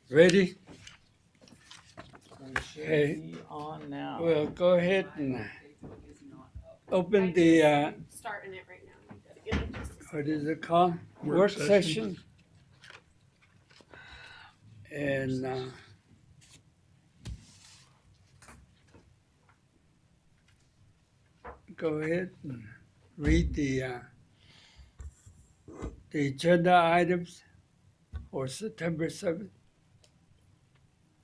Ready? We should Okay. be on now. We'll go ahead and open the, Starting it right now. You gotta give it just a second. what is it called? Work session. And go ahead and read the agenda items for September 7th.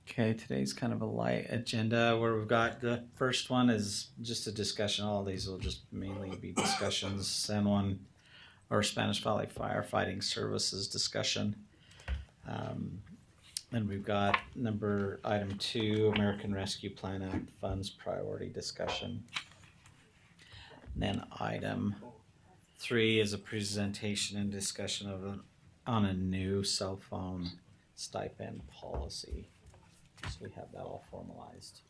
Okay, today's kind of a light agenda where we've got the first one is just a discussion. All these will just mainly be discussions. San Juan or Spanish Valley Firefighting Services discussion. Then we've got item 2, American Rescue Plan Act funds priority discussion. And then item 3 is a presentation and discussion on a new cell phone stipend policy. So we have that all formalized.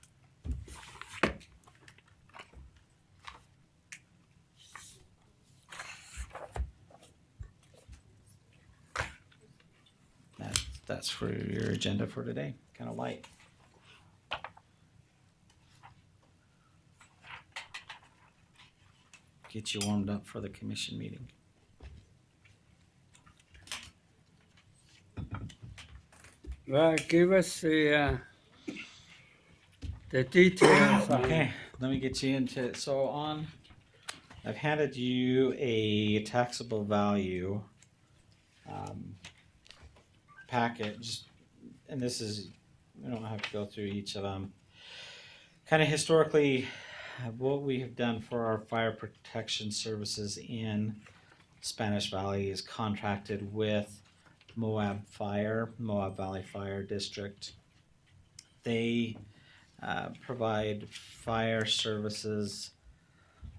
That's for your agenda for today. Kind of light. Get you warmed up for the commission meeting. Well, give us the details on Okay, let me get you into it. So I've handed you a taxable value package, and this is, we don't have to go through each of them. Kind of historically, what we have done for our fire protection services in Spanish Valley is contracted with Moab Valley Fire District. They provide fire services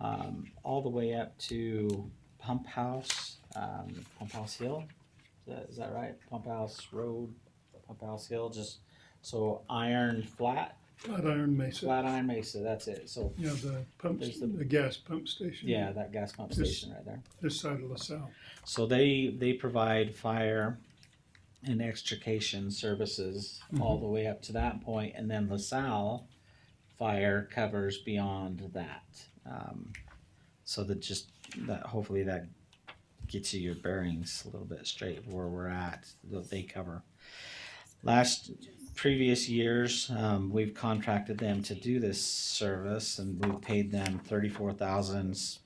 all the way up to Pump House Hill. Is that right? Pump House Road, Pump House Hill, just so Flat Iron Mesa. Iron Mesa, that's it. So Yeah, the pumps, There's the the- gas pump station. yeah, that gas pump This- station right there. This side of LaSalle. So they provide fire and extrication services all the way up to that point, and then LaSalle Fire covers beyond that. So that hopefully that gets you your bearings a little bit straight of where we're at. That they cover. Previous years, we've contracted them to do this service, and we've paid them $34,000,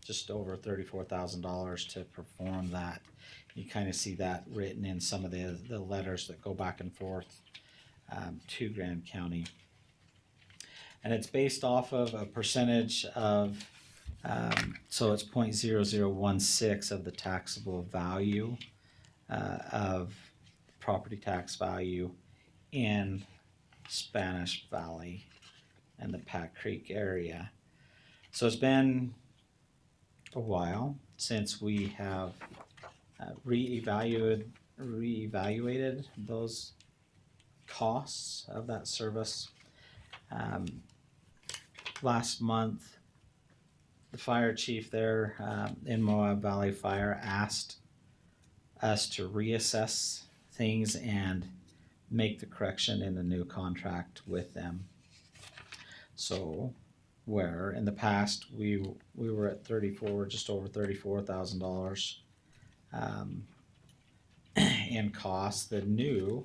just over $34,000 to perform that. You kind of see that written in some of the letters that go back and forth to Grand County. And it's based off of a percentage of, so it's 0.0016 of the taxable value of property tax value in Spanish Valley and the Pack Creek area. So it's been a while since we have reevaluated those costs of that service. Last month, the fire chief there in Moab Valley Fire asked us to reassess things and make the correction in a new contract with them. So where in the past we were at just over $34,000 in costs, the new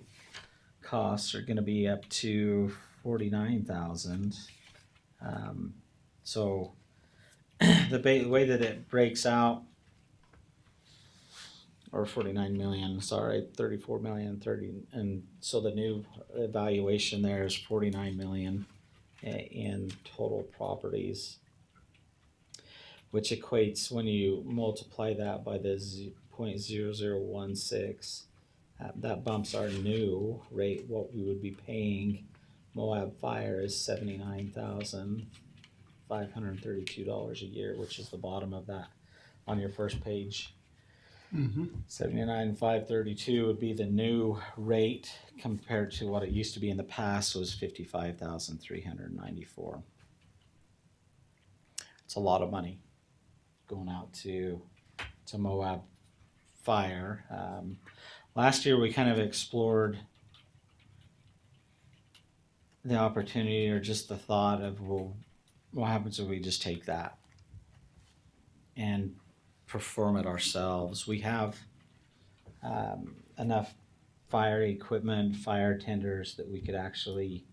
costs are going to be up to $49,000. So the way that it breaks out, or 49 million, sorry, 34 million, 30, and so the new evaluation there is 49 million in total properties, which equates, when you multiply that by the 0.0016, that bumps our new rate. What we would be paying Moab Fire is $79,532 a year, which is the bottom of that on your first page. 79,532 would be the new rate compared to what it used to be in the past was 55,394. It's a lot of money going out to Moab Fire. last year we kind of explored the opportunity or just the thought of, well, what happens if we just take that and perform it ourselves? We have enough fire equipment, fire tenders that we could actually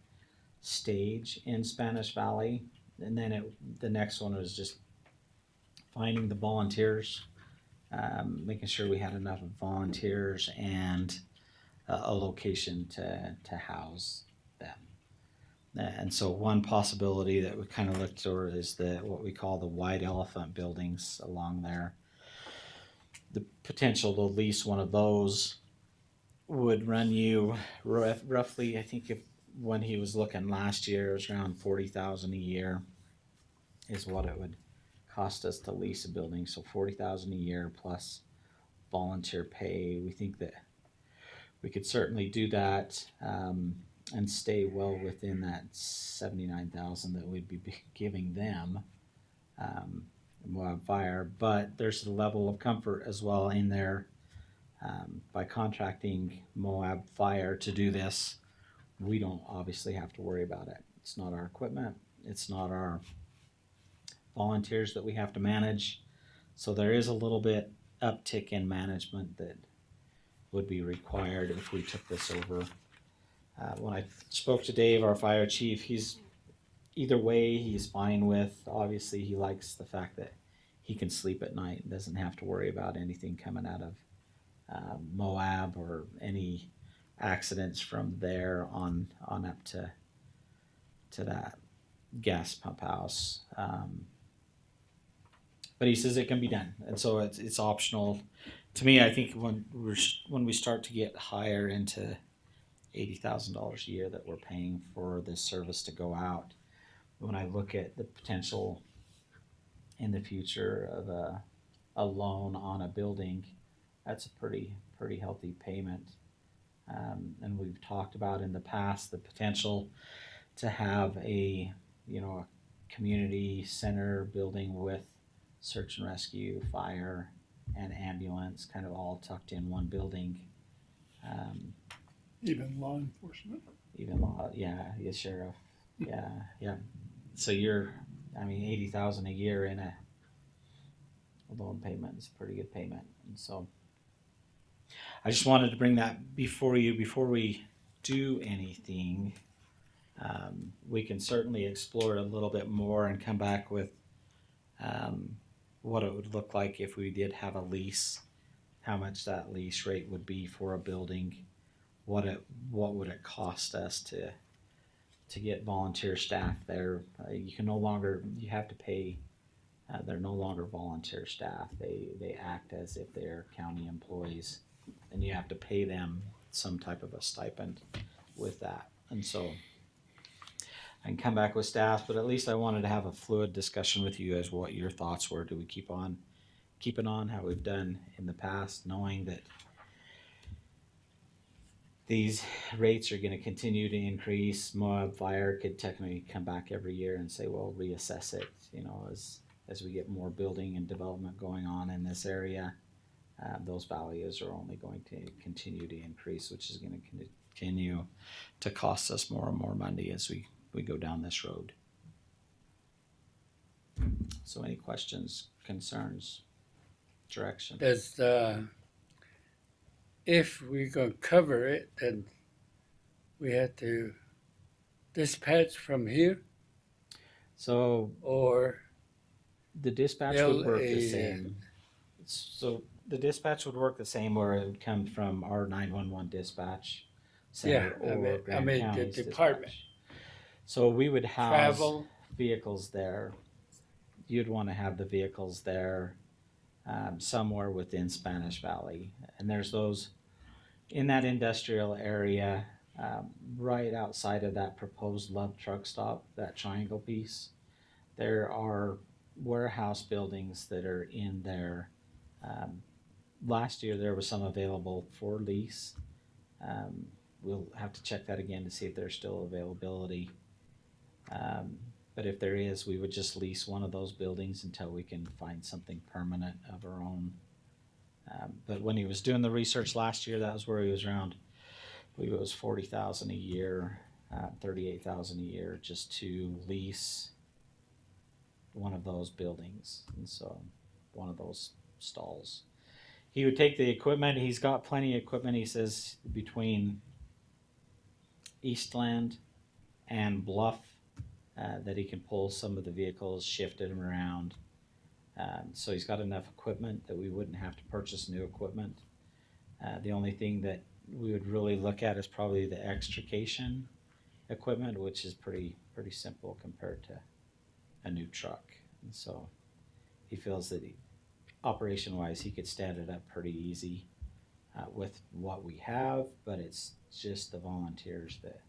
stage in Spanish Valley. And then the next one was just finding the volunteers, making sure we had enough volunteers and a location to house them. And so one possibility that we kind of looked over is what we call the white elephant buildings along there. The potential to lease one of those would run you roughly, I think when he was looking last year, it was around $40,000 a year is what it would cost us to lease a building. So $40,000 a year plus volunteer pay. We think that we could certainly do that and stay well within that $79,000 that we'd be giving them. Moab Fire, but there's a level of comfort as well in there. By contracting Moab Fire to do this, we don't obviously have to worry about it. It's not our equipment, it's not our volunteers that we have to manage. So there is a little bit uptick in management that would be required if we took this over. When I spoke to Dave, our fire chief, either way he's fine with. Obviously he likes the fact that he can sleep at night and doesn't have to worry about anything coming out of Moab or any accidents from there on up to that gas pump house. But he says it can be done, and so it's optional. To me, I think when we start to get higher into $80,000 a year that we're paying for this service to go out, when I look at the potential in the future of a loan on a building, that's a pretty healthy payment. And we've talked about in the past the potential to have a community center building with search and rescue, fire, and ambulance kind of all tucked in one building. Even law enforcement. Yeah, sheriff, yeah. So $80,000 a year in a loan payment is a pretty good payment, and so I just wanted to bring that before we do anything. We can certainly explore it a little bit more and come back with what it would look like if we did have a lease, how much that lease rate would be for a building, what would it cost us to get volunteer staff there. You have to pay. They're no longer volunteer staff. They act as if they're county employees, and you have to pay them some type of a stipend with that. And so I can come back with staff, but at least I wanted to have a fluid discussion with you as what your thoughts were. Do we keep it on how we've done in the past, knowing that these rates are going to continue to increase? Moab Fire could technically come back every year and say, well, reassess it, as we get more building and development going on in this area. Those values are only going to continue to increase, which is going to continue to cost us more and more money as we go down this road. So any questions, concerns, direction? Does, if we're gonna cover it, then we have to dispatch from here, So or the dispatch would work the same. So the dispatch would work the same, where it would come from our 911 dispatch center or Grand the County's department. dispatch. So we would house Travel, vehicles there. You'd want to have the vehicles there somewhere within Spanish Valley. And there's those in that industrial area right outside of that proposed Love truck stop, that triangle piece. There are warehouse buildings that are in there. Last year there was some available for lease. We'll have to check that again to see if there's still availability. But if there is, we would just lease one of those buildings until we can find something permanent of our own But when he was doing the research last year, that was where he was around, I believe it was 40,000 a year, 38,000 a year just to lease one of those buildings. And so one of those stalls. He would take the equipment. He's got plenty of equipment. He says between Eastland and Bluff that he can pull some of the vehicles, shift them around. So he's got enough equipment that we wouldn't have to purchase new equipment. The only thing that we would really look at is probably the extrication equipment, which is pretty simple compared to a new truck. And so he feels that operation-wise, he could stand it up pretty easy with what we have, but it's just the volunteers that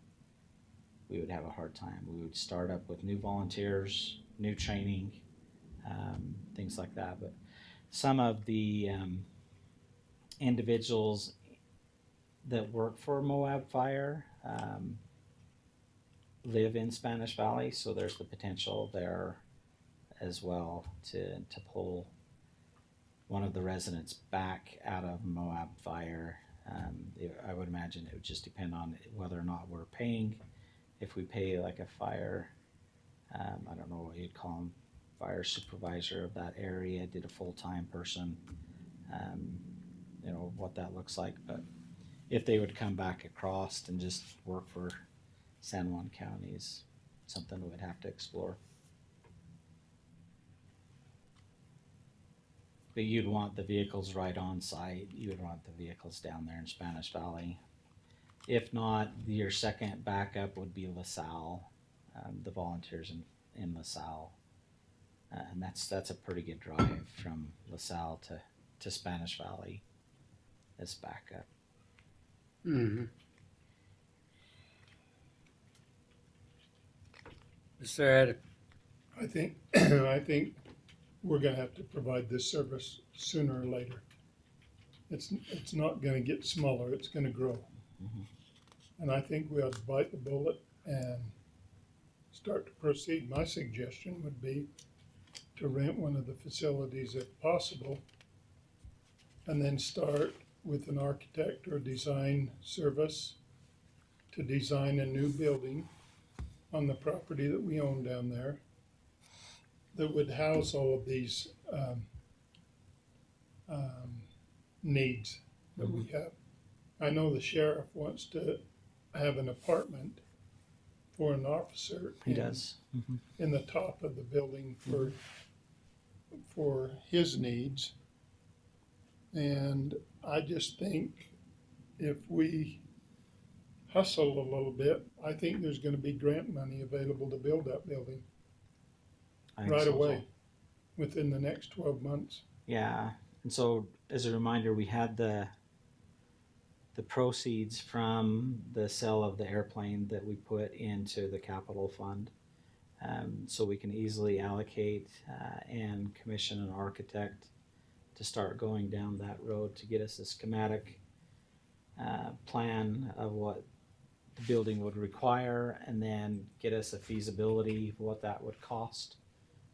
we would have a hard time. We would start up with new volunteers, new training, things like that. But some of the individuals that work for Moab Fire live in Spanish Valley, so there's the potential there as well to pull one of the residents back out of Moab Fire. I would imagine it would just depend on whether or not we're paying. If we pay like a fire, I don't know what you'd call them, fire supervisor of that area, did a full-time person, what that looks like. But if they would come back across and just work for San Juan County is something we would have to explore. But you'd want the vehicles right on site. You would want the vehicles down there in Spanish Valley. If not, your second backup would be LaSalle, the volunteers in LaSalle. And that's a pretty good drive from LaSalle to Spanish Valley as backup. Mm-hmm. Is there I think we're gonna have to provide this service sooner or later. It's not gonna get smaller, it's gonna grow. Mhm. And I think we ought to bite the bullet and start to proceed. My suggestion would be to rent one of the facilities if possible, and then start with an architect or design service to design a new building on the property that we own down there that would house all of these needs that we have. I know the sheriff wants to have an apartment for an officer. He does. In the top of the building for his needs. And I just think if we hustle a little bit, I think there's gonna be grant money available to build that building I think right so, away, too. within the next 12 months. Yeah, and so as a reminder, we had the proceeds from the sale of the airplane that we put into the capital fund, so we can easily allocate and commission an architect to start going down that road to get us a schematic plan of what the building would require, and then get us a feasibility of what that would cost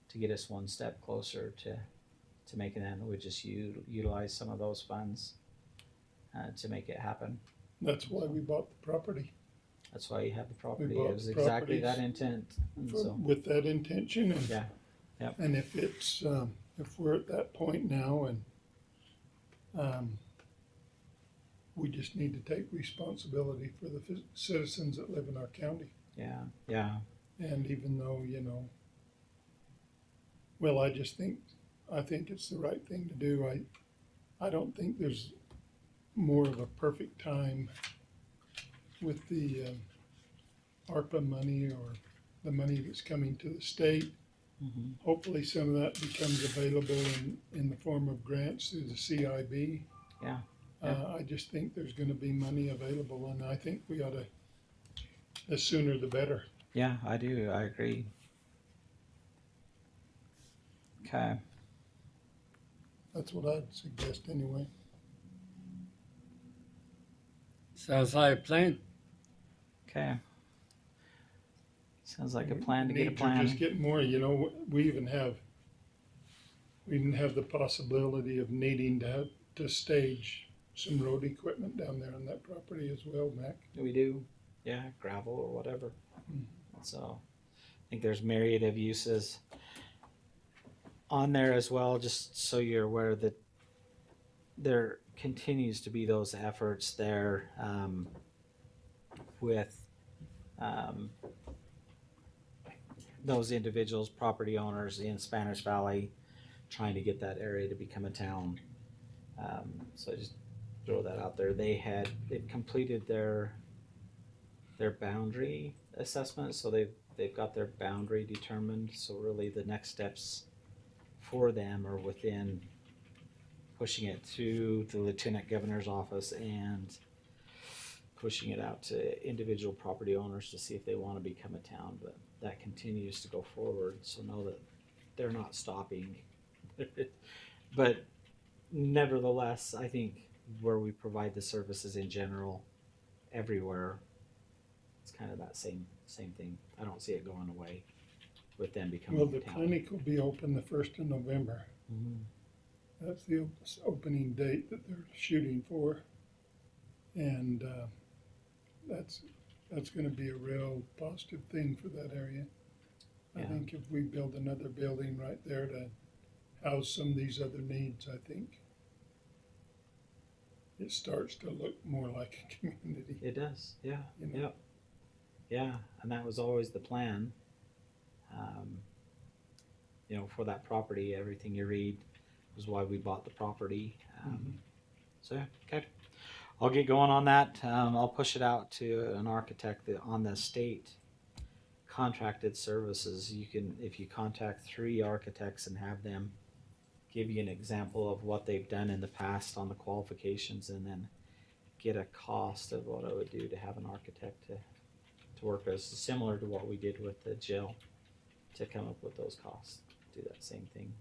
to get us one step closer to making that. We just utilize some of those funds to make it happen. That's why we bought the property, That's why you have the property. bought It was exactly that properties intent. And so, with that intention. And, yeah, yep. and if it's, if we're at that point now and we just need to take responsibility for the citizens that live in our county. Yeah, yeah, And even though, well, I think it's the right thing to do. I don't think there's more of a perfect time with the ARPA money or the money that's coming to the state. hmm Hopefully some of that becomes available in the form of grants through the CIB. yeah. I just think there's gonna be money available, and I think we ought to, the sooner the better. Yeah, I do. I agree. Okay. That's what I'd suggest anyway. sounds like a plan? Okay. Sounds like a plan to get a Needs are plan. just getting more, we even have the possibility of needing to to stage some road equipment down there on that property as well, Mac? We do, yeah, gravel or whatever. Mm. So I think there's myriad of uses on there as well, just so you're aware that there continues to be those efforts there with those individuals, property owners in Spanish Valley, trying to get that area to become a town. So I just throw that out there. They've completed their boundary assessment, so they've got their boundary determined. So really, the next steps for them are within pushing it to the lieutenant governor's office and pushing it out to individual property owners to see if they want to become a town. But that continues to go forward, so know that they're not stopping. But nevertheless, I think where we provide the services in general, everywhere, it's kind of that same thing. I don't see it going away with them becoming Well, a the town. clinic will be open the 1st of November. Mhm. That's the opening date that they're shooting for. And that's gonna be a real positive thing for that area. I Yeah. think if we build another building right there to house some of these other needs, I think it starts to look more like a community. It does, yeah, You know. yep. Yeah, and that was always the plan. For that property, everything you read was why we bought the property. So yeah, okay. I'll get going on that. I'll push it out to an architect on the state contracted services. If you contact 3 architects and have them give you an example of what they've done in the past on the qualifications, and then get a cost of what it would do to have an architect to work with, similar to what we did with the jail, to come up with those costs. Do that same thing,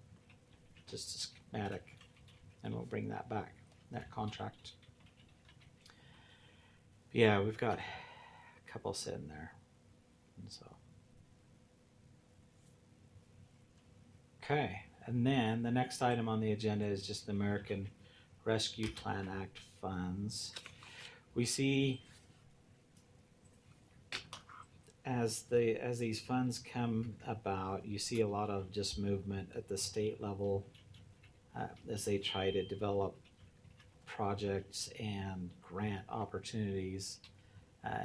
just a schematic, and we'll bring that back, that contract. Yeah, we've got a couple sitting there, and so okay. And then the next item on the agenda is just the American Rescue Plan Act funds. We see as these funds come about, you see a lot of just movement at the state level as they try to develop projects and grant opportunities.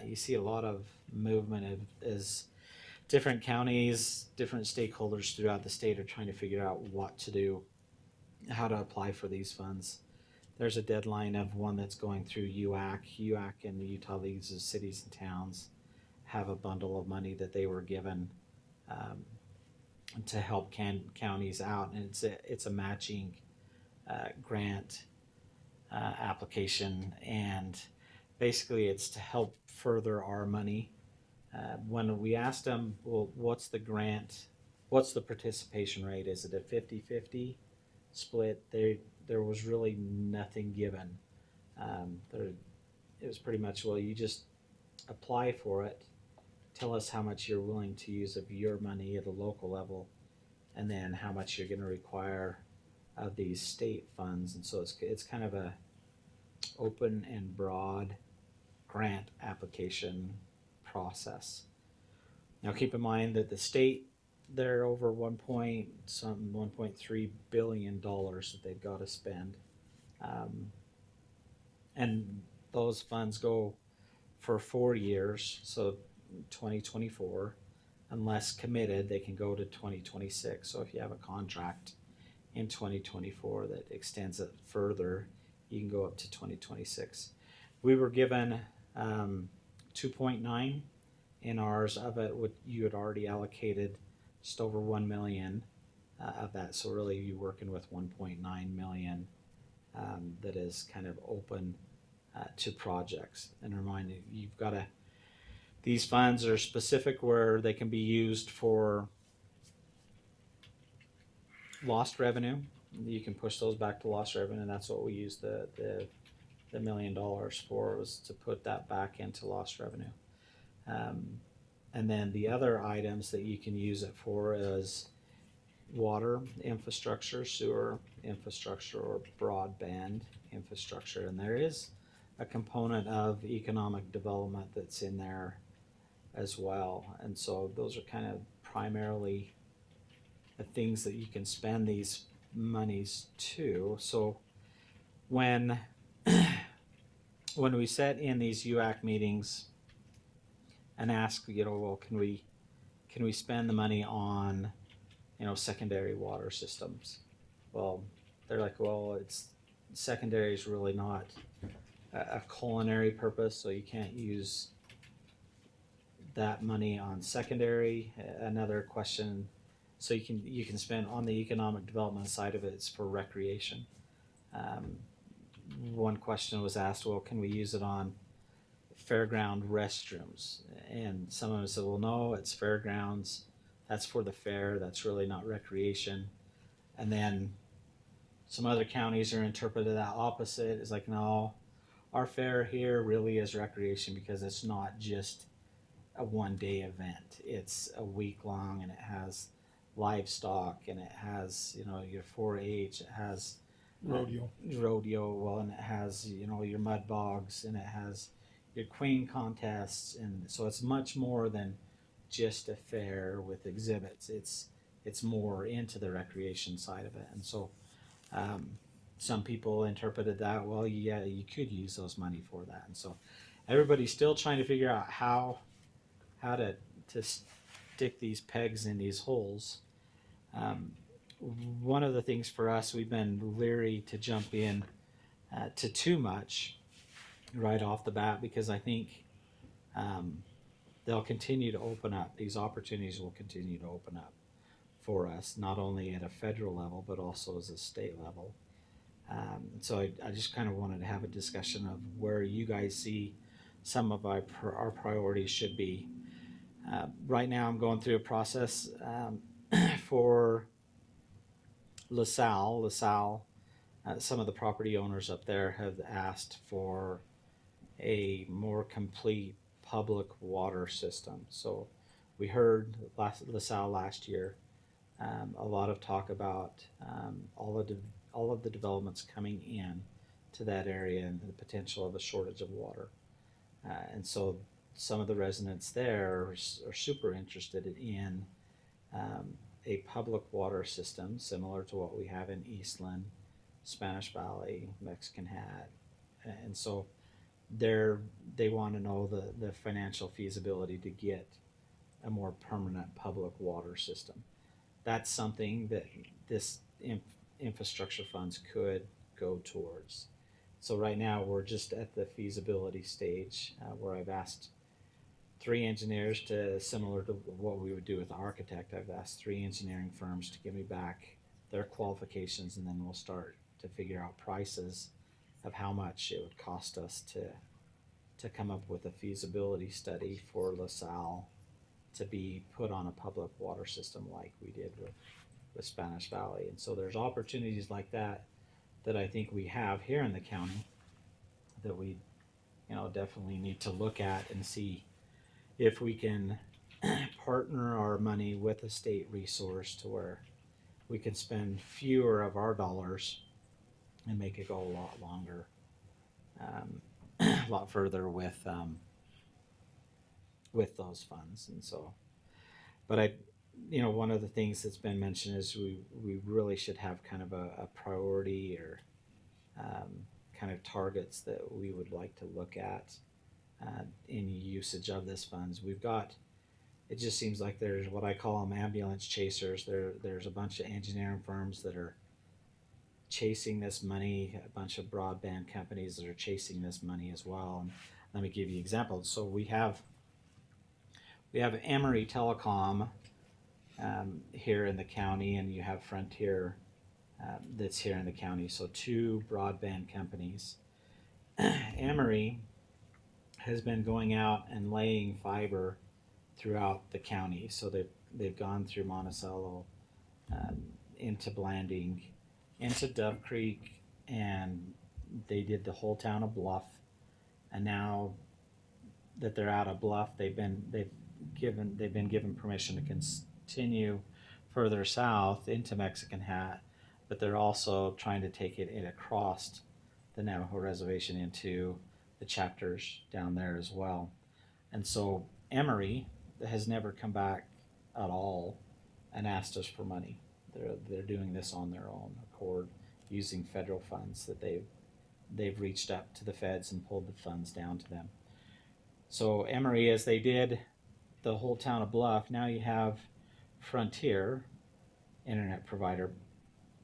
You see a lot of movement as different counties, different stakeholders throughout the state are trying to figure out what to do, how to apply for these funds. There's a deadline of one that's going through UAC. UAC and the Utah Leagues of Cities and Towns have a bundle of money that they were given to help counties out, and it's a matching grant application, and basically it's to help further our money. When we asked them, well, what's the grant, what's the participation rate, is it a 50-50 split? There was really nothing given. It was pretty much, well, you just apply for it, tell us how much you're willing to use of your money at a local level, and then how much you're going to require of these state funds. And so it's kind of a open and broad grant application process. Now keep in mind that the state, they're over $1.3 billion that they've got to spend, and those funds go for 4 years, so 2024. Unless committed, they can go to 2026. So if you have a contract in 2024 that extends it further, you can go up to 2026. We were given 2.9 in ours. Of it, you had already allocated just over 1 million of that. So really, you're working with 1.9 million that is kind of open to projects. And remind you, these funds are specific where they can be used for lost revenue. You can push those back to lost revenue, and that's what we used the $1 million for, was to put that back into lost revenue. And then the other items that you can use it for is water infrastructure, sewer infrastructure, or broadband infrastructure. And there is a component of economic development that's in there as well. And so those are kind of primarily the things that you can spend these monies to. So when when we set in these UAC meetings and ask, well, can we spend the money on, secondary water systems? Well, they're like, well, it's secondary is really not a culinary purpose, so you can't use that money on secondary. Another question, so you can spend on the economic development side of it, it's for recreation. One question was asked, well, can we use it on fairground restrooms? And some of them said, well, no, it's fairgrounds, that's for the fair, that's really not recreation. And then some other counties are interpreted that opposite. It's like, no, our fair here really is recreation because it's not just a one-day event. It's a week long, and it has livestock, and it has, your 4-H, it has rodeo, well, and it has, your mud bogs, and it has your queen contests. And so it's much more than just a fair with exhibits. It's more into the recreation side of it. And so some people interpreted that, well, yeah, you could use those money for that. And so everybody's still trying to figure out how to stick these pegs in these holes. One of the things for us, we've been leery to jump in to too much right off the bat, because I think they'll continue to open up. These opportunities will continue to open up for us, not only at a federal level, but also as a state level. So I just kind of wanted to have a discussion of where you guys see some of our priorities should be. Right now I'm going through a process for LaSalle. Some of the property owners up there have asked for a more complete public water system. So we heard LaSalle last year, a lot of talk about all of the developments coming in to that area and the potential of a shortage of water. And so some of the residents there are super interested in a public water system similar to what we have in Eastland, Spanish Valley, Mexican Hat. And so they want to know the financial feasibility to get a more permanent public water system. That's something that this infrastructure funds could go towards. So right now we're just at the feasibility stage where I've asked 3 engineers similar to what we would do with the architect. I've asked 3 engineering firms to give me back their qualifications, and then we'll start to figure out prices of how much it would cost us to come up with a feasibility study for LaSalle to be put on a public water system like we did with Spanish Valley. And so there's opportunities like that I think we have here in the county that we definitely need to look at and see if we can partner our money with a state resource to where we can spend fewer of our dollars and make it go a lot longer, a lot further with those funds. And so, but one of the things that's been mentioned is we really should have kind of a priority or kind of targets that we would like to look at in usage of this funds. It just seems like there's what I call them ambulance chasers. There's a bunch of engineering firms that are chasing this money, a bunch of broadband companies that are chasing this money as well. And let me give you examples. So we have Emory Telecom here in the county, and you have Frontier that's here in the county. So 2 broadband companies. Emory has been going out and laying fiber throughout the county. So they've gone through Monticello, into Blanding, into Dove Creek, and they did the whole town of Bluff. And now that they're out of Bluff, they've been given permission to continue further south into Mexican Hat, but they're also trying to take it across the Navajo reservation into the chapters down there as well. And so Emory has never come back at all and asked us for money. They're doing this on their own accord, using federal funds that they've reached up to the feds and pulled the funds down to them. So Emory, as they did the whole town of Bluff, now you have Frontier, internet provider,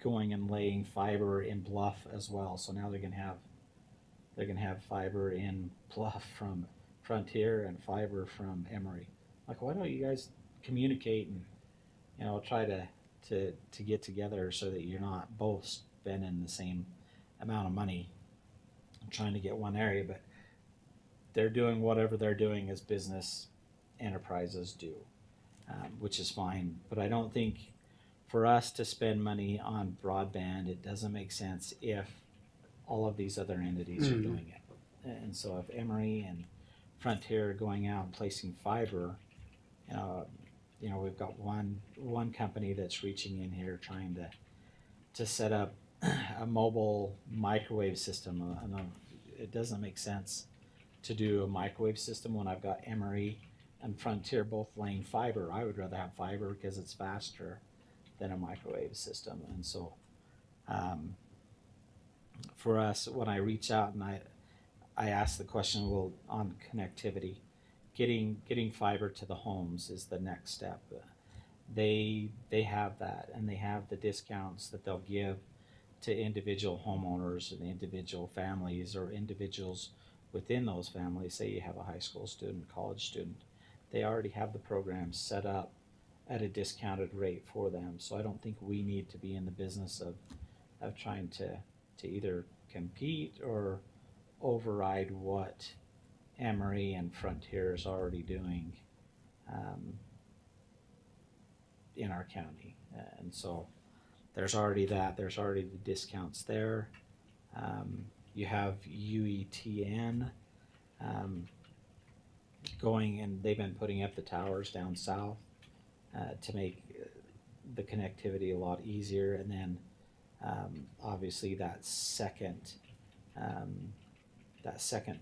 going and laying fiber in Bluff as well. So now they're gonna have fiber in Bluff from Frontier and fiber from Emory. Like, why don't you guys communicate and try to get together so that you're not both spending the same amount of money trying to get one area? But they're doing whatever they're doing as business enterprises do, which is fine. But I don't think for us to spend money on broadband, it doesn't make sense if all of these other entities are doing it. And so if Emory and Frontier are going out and placing fiber, we've got one company that's reaching in here trying to set up a mobile microwave system. It doesn't make sense to do a microwave system when I've got Emory and Frontier both laying fiber. I would rather have fiber because it's faster than a microwave system. And so for us, when I reach out and I ask the question, well, on connectivity, getting fiber to the homes is the next step. They have that, and they have the discounts that they'll give to individual homeowners and individual families or individuals within those families. Say you have a high school student, college student, they already have the program set up at a discounted rate for them. So I don't think we need to be in the business of trying to either compete or override what Emory and Frontier is already doing in our county. And so there's already the discounts there. You have UETN going, and they've been putting up the towers down south to make the connectivity a lot easier. And then obviously that second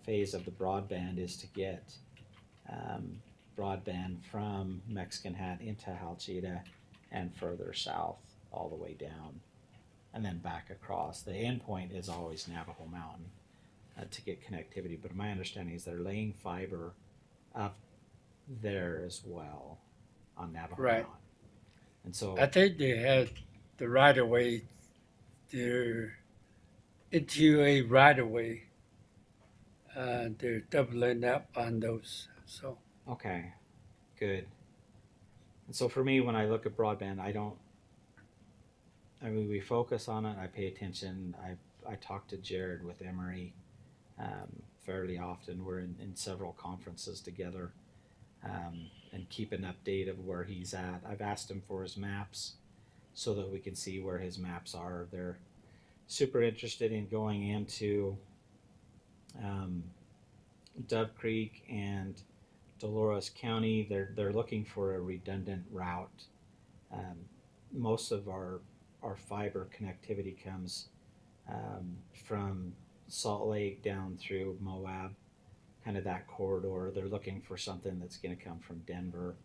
phase of the broadband is to get broadband from Mexican Hat into Halchita and further south all the way down and then back across. The end point is always Navajo Mountain to get connectivity, but my understanding is they're laying fiber up there as well on Navajo Right. Mountain. And so I think they had the right of way. They're into a right of way. They're doubling up on those. So okay, good. And so for me, when I look at broadband, we focus on it. I pay attention. I talk to Jared with Emory fairly often. We're in several conferences together and keep an update of where he's at. I've asked him for his maps so that we can see where his maps are. They're super interested in going into Dove Creek and Dolores County. They're looking for a redundant route. Most of our fiber connectivity comes from Salt Lake down through Moab, kind of that corridor. They're looking for something that's going to come from Denver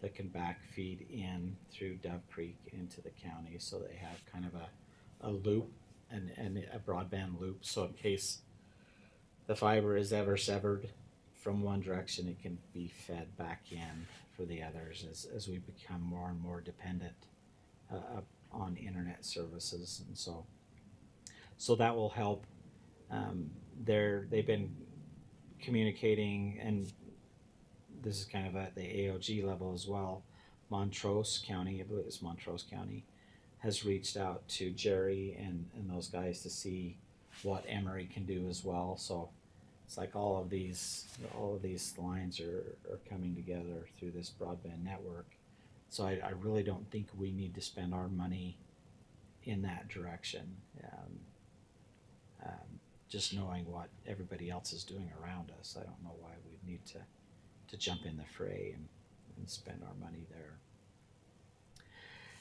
that can back feed in through Dove Creek into the county, so they have kind of a loop and a broadband loop, so in case the fiber is ever severed from one direction, it can be fed back in for the others as we become more and more dependent on internet services. And so that will help. They've been communicating, and this is kind of at the AOG level as well. Montrose County, I believe it's Montrose County, has reached out to Jerry and those guys to see what Emory can do as well. So it's like all of these lines are coming together through this broadband network. So I really don't think we need to spend our money in that direction. Just knowing what everybody else is doing around us, I don't know why we need to jump in the fray and spend our money there.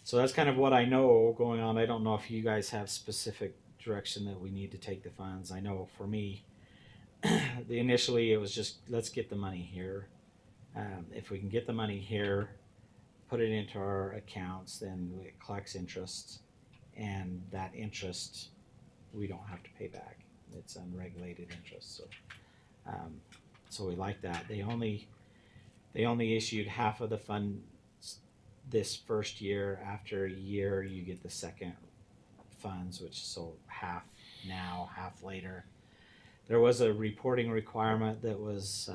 So that's kind of what I know going on. I don't know if you guys have specific direction that we need to take the funds. I know for me, initially it was just let's get the money here. If we can get the money here, put it into our accounts, then it collects interest, and that interest we don't have to pay back. It's unregulated interest. So we like that. They only issued half of the funds this first year. After a year, you get the second funds, which so half now, half later. There was a reporting requirement that was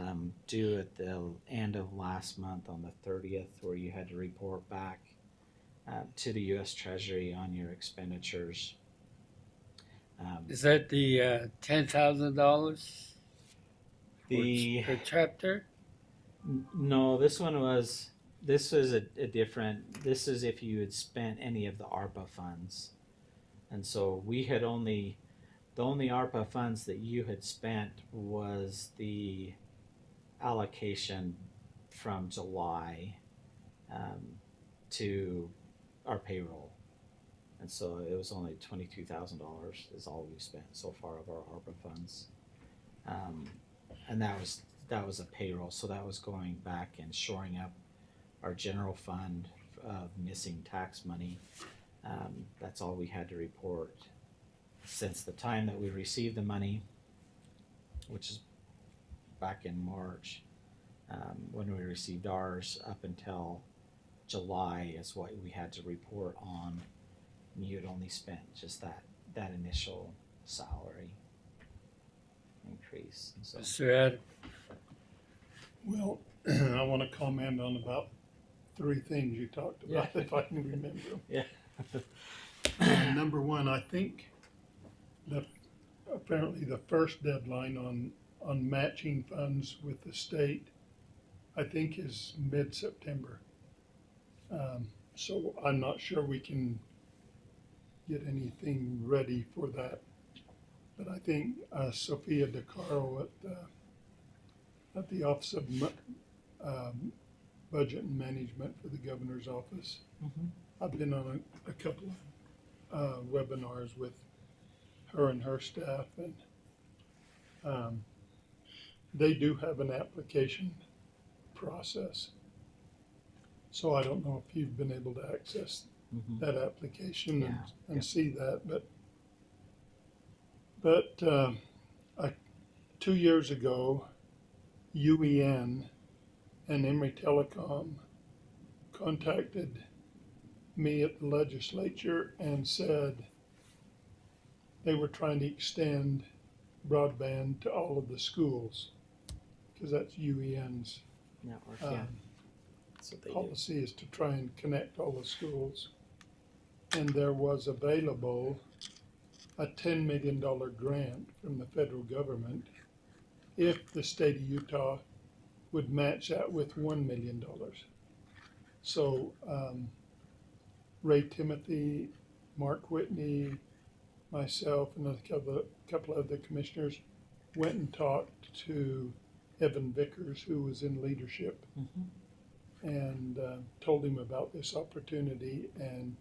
due at the end of last month on the 30th, where you had to report back to the U.S. Treasury on your expenditures. Is that the $10,000 per The chapter? no, this was a different. This is if you had spent any of the ARPA funds, and so we had the only ARPA funds that you had spent was the allocation from July to our payroll, and so it was only $22,000 is all we've spent so far of our ARPA funds, and that was a payroll, so that was going back and shoring up our general fund of missing tax money. That's all we had to report since the time that we received the money, which is back in March, when we received ours, up until July is what we had to report on. And you had only spent just that initial salary increase. And so Mr. Ed, Well, I want to comment on about 3 things you talked about, Yeah. if I can remember them. Yeah. Number one, I think apparently the first deadline on matching funds with the state, I think is mid-September. So I'm not sure we can get anything ready for that. But I think Sophia DeCaro at the Office of Budget and Management for the Governor's Office. Mhm. I've been on a couple of webinars with her and her staff, and they do have an application process. So I don't know if you've been able to access Mhm. that application Yeah, and yeah. see that, but 2 years ago, UEN and Emory Telecom contacted me at the legislature and said they were trying to extend broadband to all of the schools, because that's UEN's Network, yeah. That's what they do. policy, is to try and connect all the schools. And there was available a $10 million grant from the federal government if the state of Utah would match that with $1 million. So Ray Timothy, Mark Whitney, myself, and a couple of the commissioners went and talked to Evan Vickers, who was in leadership, Mhm. and told him about this opportunity, and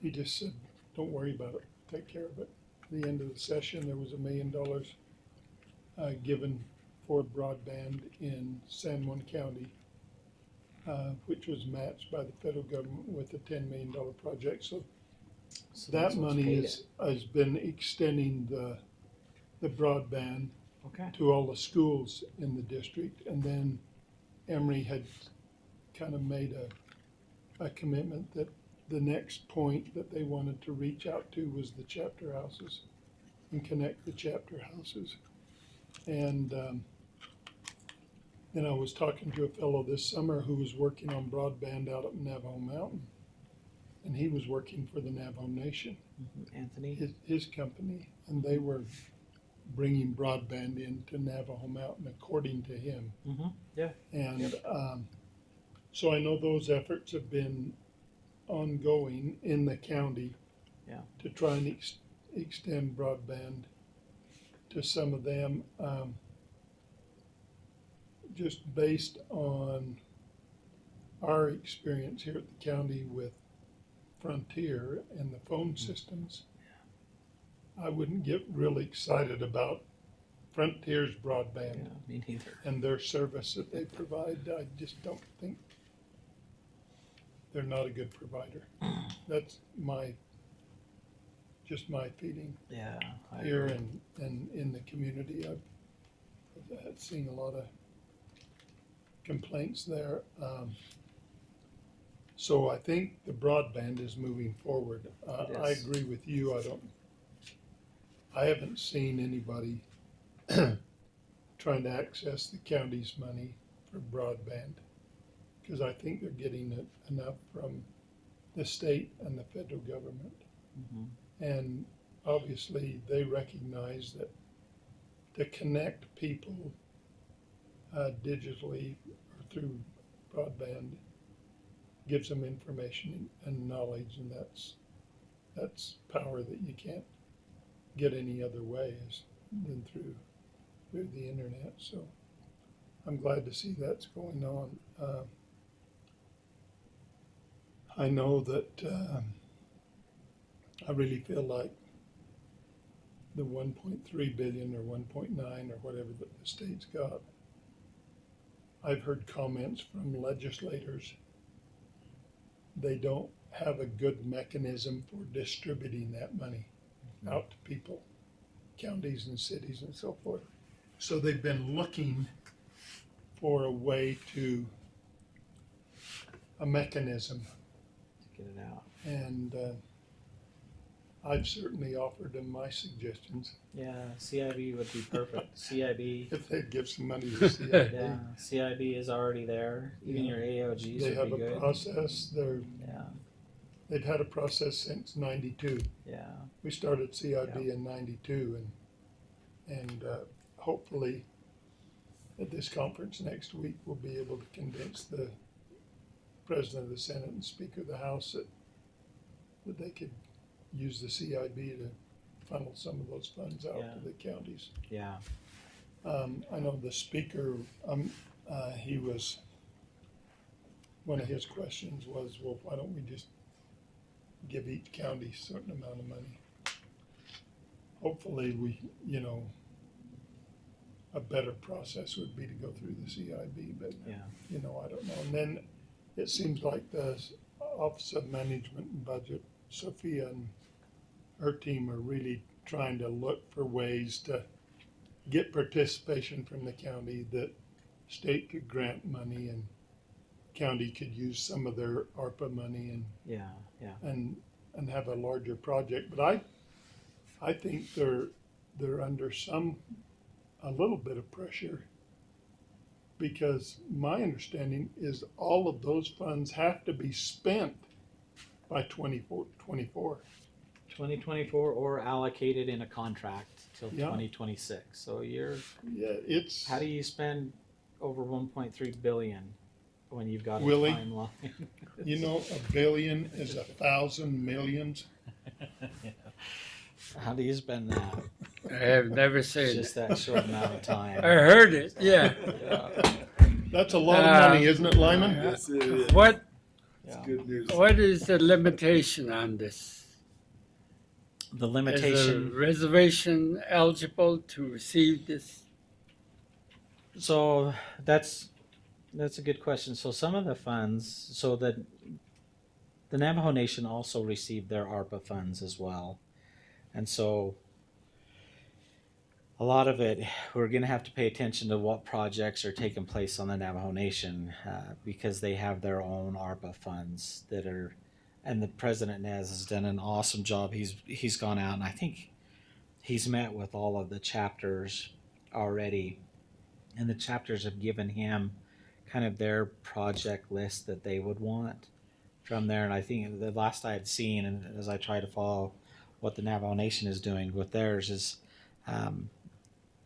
he just said, don't worry about it, take care of it. At the end of the session, there was $1 million given for broadband in San Juan County, which was matched by the federal government with a $10 million project. So So that that's what's money paid has been extending the broadband it. Okay. to all the schools in the district. And then Emory had kind of made a commitment that the next point that they wanted to reach out to was the chapter houses and connect the chapter houses. And then I was talking to a fellow this summer who was working on broadband out at Navajo Mountain, and he was working for the Navajo Nation, Mhm. Anthony? his company, and they were bringing broadband into Navajo Mountain according to him. Mm-hmm. Yeah. And so I know those efforts have been ongoing in the county, Yeah. to try and extend broadband to some of them, just based on our experience here at the county with Frontier and the phone systems, I wouldn't get really excited about Frontier's broadband me neither. and their service that they provide. I just don't think they're not a good provider. That's just my feeling Yeah. I here agree. and in the community. I've seen a lot of complaints there. So I think the broadband is moving forward. It I is. agree with you. I haven't seen anybody trying to access the county's money for broadband, because I think they're getting enough from the state and the federal government. Mhm. And obviously, they recognize that to connect people digitally or through broadband gives them information and knowledge, and that's power that you can't get any other way than through the internet. So I'm glad to see that's going on. I know that I really feel like the 1.3 billion or 1.9 or whatever that the state's got, I've heard comments from legislators. They don't have a good mechanism for distributing that money out to people, counties and cities and so forth. So they've been looking for a mechanism, Get it out. and I've certainly offered them my suggestions. Yeah, CIB would be perfect. CIB, If they'd give some money to CIB. yeah, CIB is already there. Even Yeah. your AOGs They would have be a good. process. Yeah, They've had a process since '92. yeah, We started CIB in '92, and hopefully at this conference next week we'll be able to convince the President of the Senate and Speaker of the House that they could use the CIB to funnel some of those funds out Yeah. to the counties. yeah. I know the Speaker, one of his questions was, well, why don't we just give each county a certain amount of money? Hopefully a better process would be to go through the CIB, but, Yeah. I don't know. And then it seems like the Office of Management and Budget, Sophia and her team are really trying to look for ways to get participation from the county, that state could grant money and county could use some of their ARPA money Yeah, yeah. and have a larger project. But I think they're under a little bit of pressure, because my understanding is all of those funds have to be spent by 2024. 2024 or allocated in a contract till Yeah. 2026. So Yeah, how do you spend over 1.3 billion when you've got a Willie, timeline? a billion is 1,000 millions. How do you spend that? I have never It's seen just it. that short amount of time. I heard it, yeah. That's a lot of money, isn't it, Lyman? Yes, it is. What Yeah. Good news. What is the limitation on this? The Is a limitation. reservation eligible to receive this? So that's a good question. So some of the funds, so that the Navajo Nation also received their ARPA funds as well, and so a lot of it, we're going to have to pay attention to what projects are taking place on the Navajo Nation, because they have their own ARPA funds that are, and the President Nez has done an awesome job. He's gone out and I think he's met with all of the chapters already, and the chapters have given him kind of their project list that they would want from there. And I think the last I had seen, and as I try to follow what the Navajo Nation is doing with theirs, is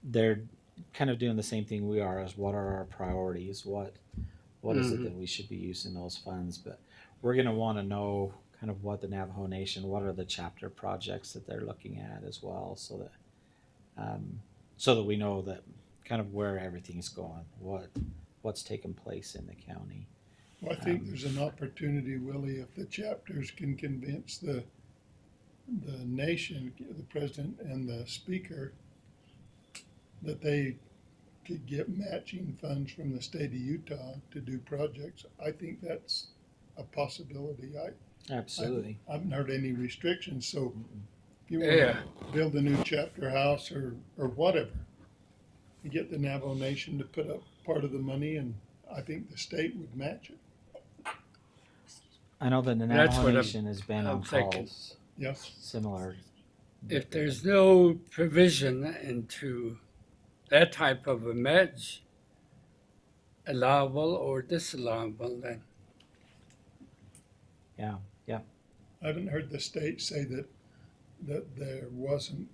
they're kind of doing the same thing we are, as what are our priorities, what is it that we should be using those funds. But we're going to want to know kind of what the Navajo Nation, what are the chapter projects that they're looking at as well, so that we know that kind of where everything's going, what's taking place in the county. Well, I think there's an opportunity, Willie, if the chapters can convince the nation, the president and the speaker, that they could get matching funds from the state of Utah to do projects. I think that's a possibility. Absolutely. I haven't heard any restrictions, so if you Yeah. want to build a new chapter house or whatever, you get the Navajo Nation to put up part of the money, and I think the state would match it. I know that the That's Navajo what Nation has been I'm on thinking. calls Yes. similar. If there's no provision into that type of a match, allowable or disallowable, then Yeah. I haven't heard the state say that there wasn't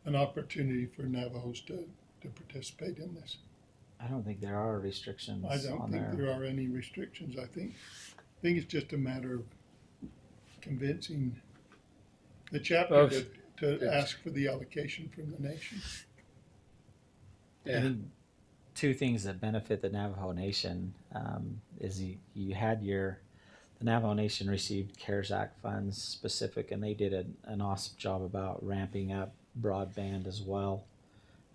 an opportunity for Navajos to participate in this. I don't think there are restrictions I don't on think there. there are any restrictions. I think it's just a matter of convincing the chapter Both. to ask for the allocation from the nation. I yeah, think two things that benefit the Navajo Nation is you had the Navajo Nation received CARES Act funds specific, and they did an awesome job about ramping up broadband as well.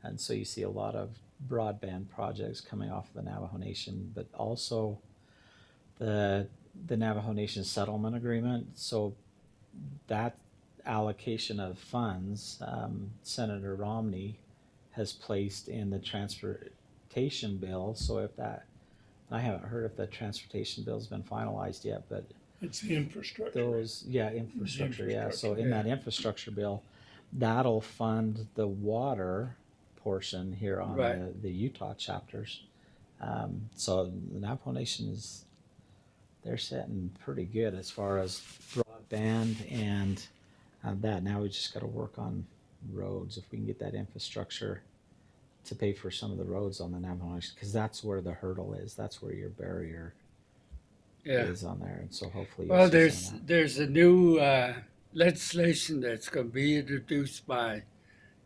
And so you see a lot of broadband projects coming off of the Navajo Nation, but also the Navajo Nation settlement agreement. So that allocation of funds, Senator Romney has placed in the transportation bill. So if that, I haven't heard if the transportation bill's been finalized yet, but It's the infrastructure. infrastructure. Yeah. So infrastructure, in that infrastructure bill, that'll fund the water portion here on Right. the Utah chapters. So the Navajo Nation they're sitting pretty good as far as broadband and that. Now we just got to work on roads. If we can get that infrastructure to pay for some of the roads on the Navajo Nation, because that's where the hurdle is. That's where your barrier yeah. is on there. And so hopefully you'll Well, see some of that. there's a new legislation that's going to be introduced by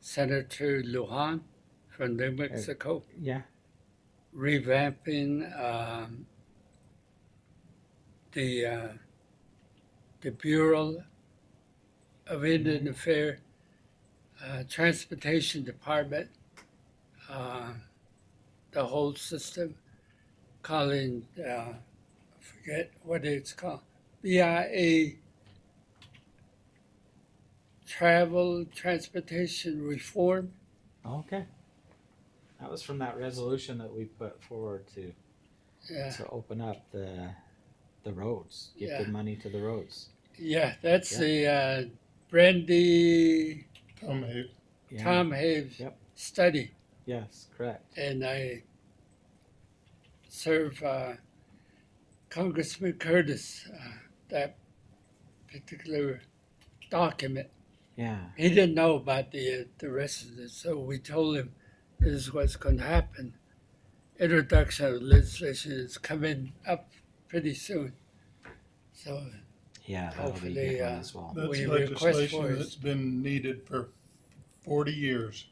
Senator Lujan from New Mexico, Yeah. revamping the Bureau of Indian Affairs, Transportation Department, the whole system, calling I forget what it's called, BIA, Travel Transportation Reform. Okay. That was from that resolution that we put forward to Yeah, open up the roads, get Yeah. good money to the roads. yeah, that's Yeah. the Brandy Tom Hayes. Yeah. Tom Haves Yep. study, Yes, correct. and I serve Congressman Curtis that particular document. Yeah. He didn't know about the rest of it, so we told him this is what's going to happen. Introduction of legislation is coming up pretty soon, so Yeah, that'll be a Hopefully, good one as well. That's We request for legislation it. that's been needed for 40 years.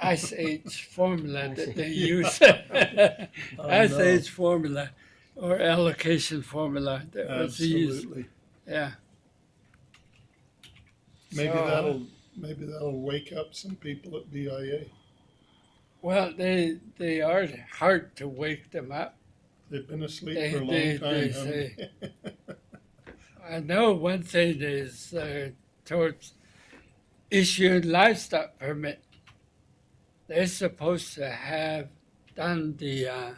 Ice Age formula that they use. I Ice know. Age formula or allocation formula that was used. Absolutely. Yeah. Maybe So, that'll wake up some people at BIA. Well, they are hard to wake them up. They've been asleep They- for a long they- time. they haven't they? I know one thing is towards issuing livestock permit. They're supposed to have done the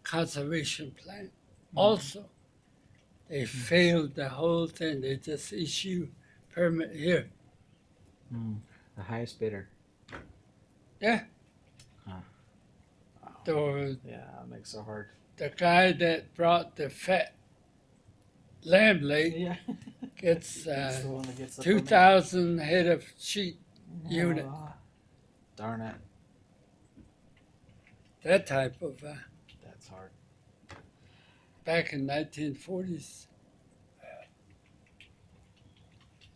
conservation plan. Also, they failed the whole thing. They just issue permit here. The highest bidder. Yeah. Huh. The Yeah, that makes it hard. the guy that brought the fat lamb leg Yeah. gets That's the one that gets the 2,000 head of sheep permit. unit. Oh, darn it. That type of That's hard. back in 1940s.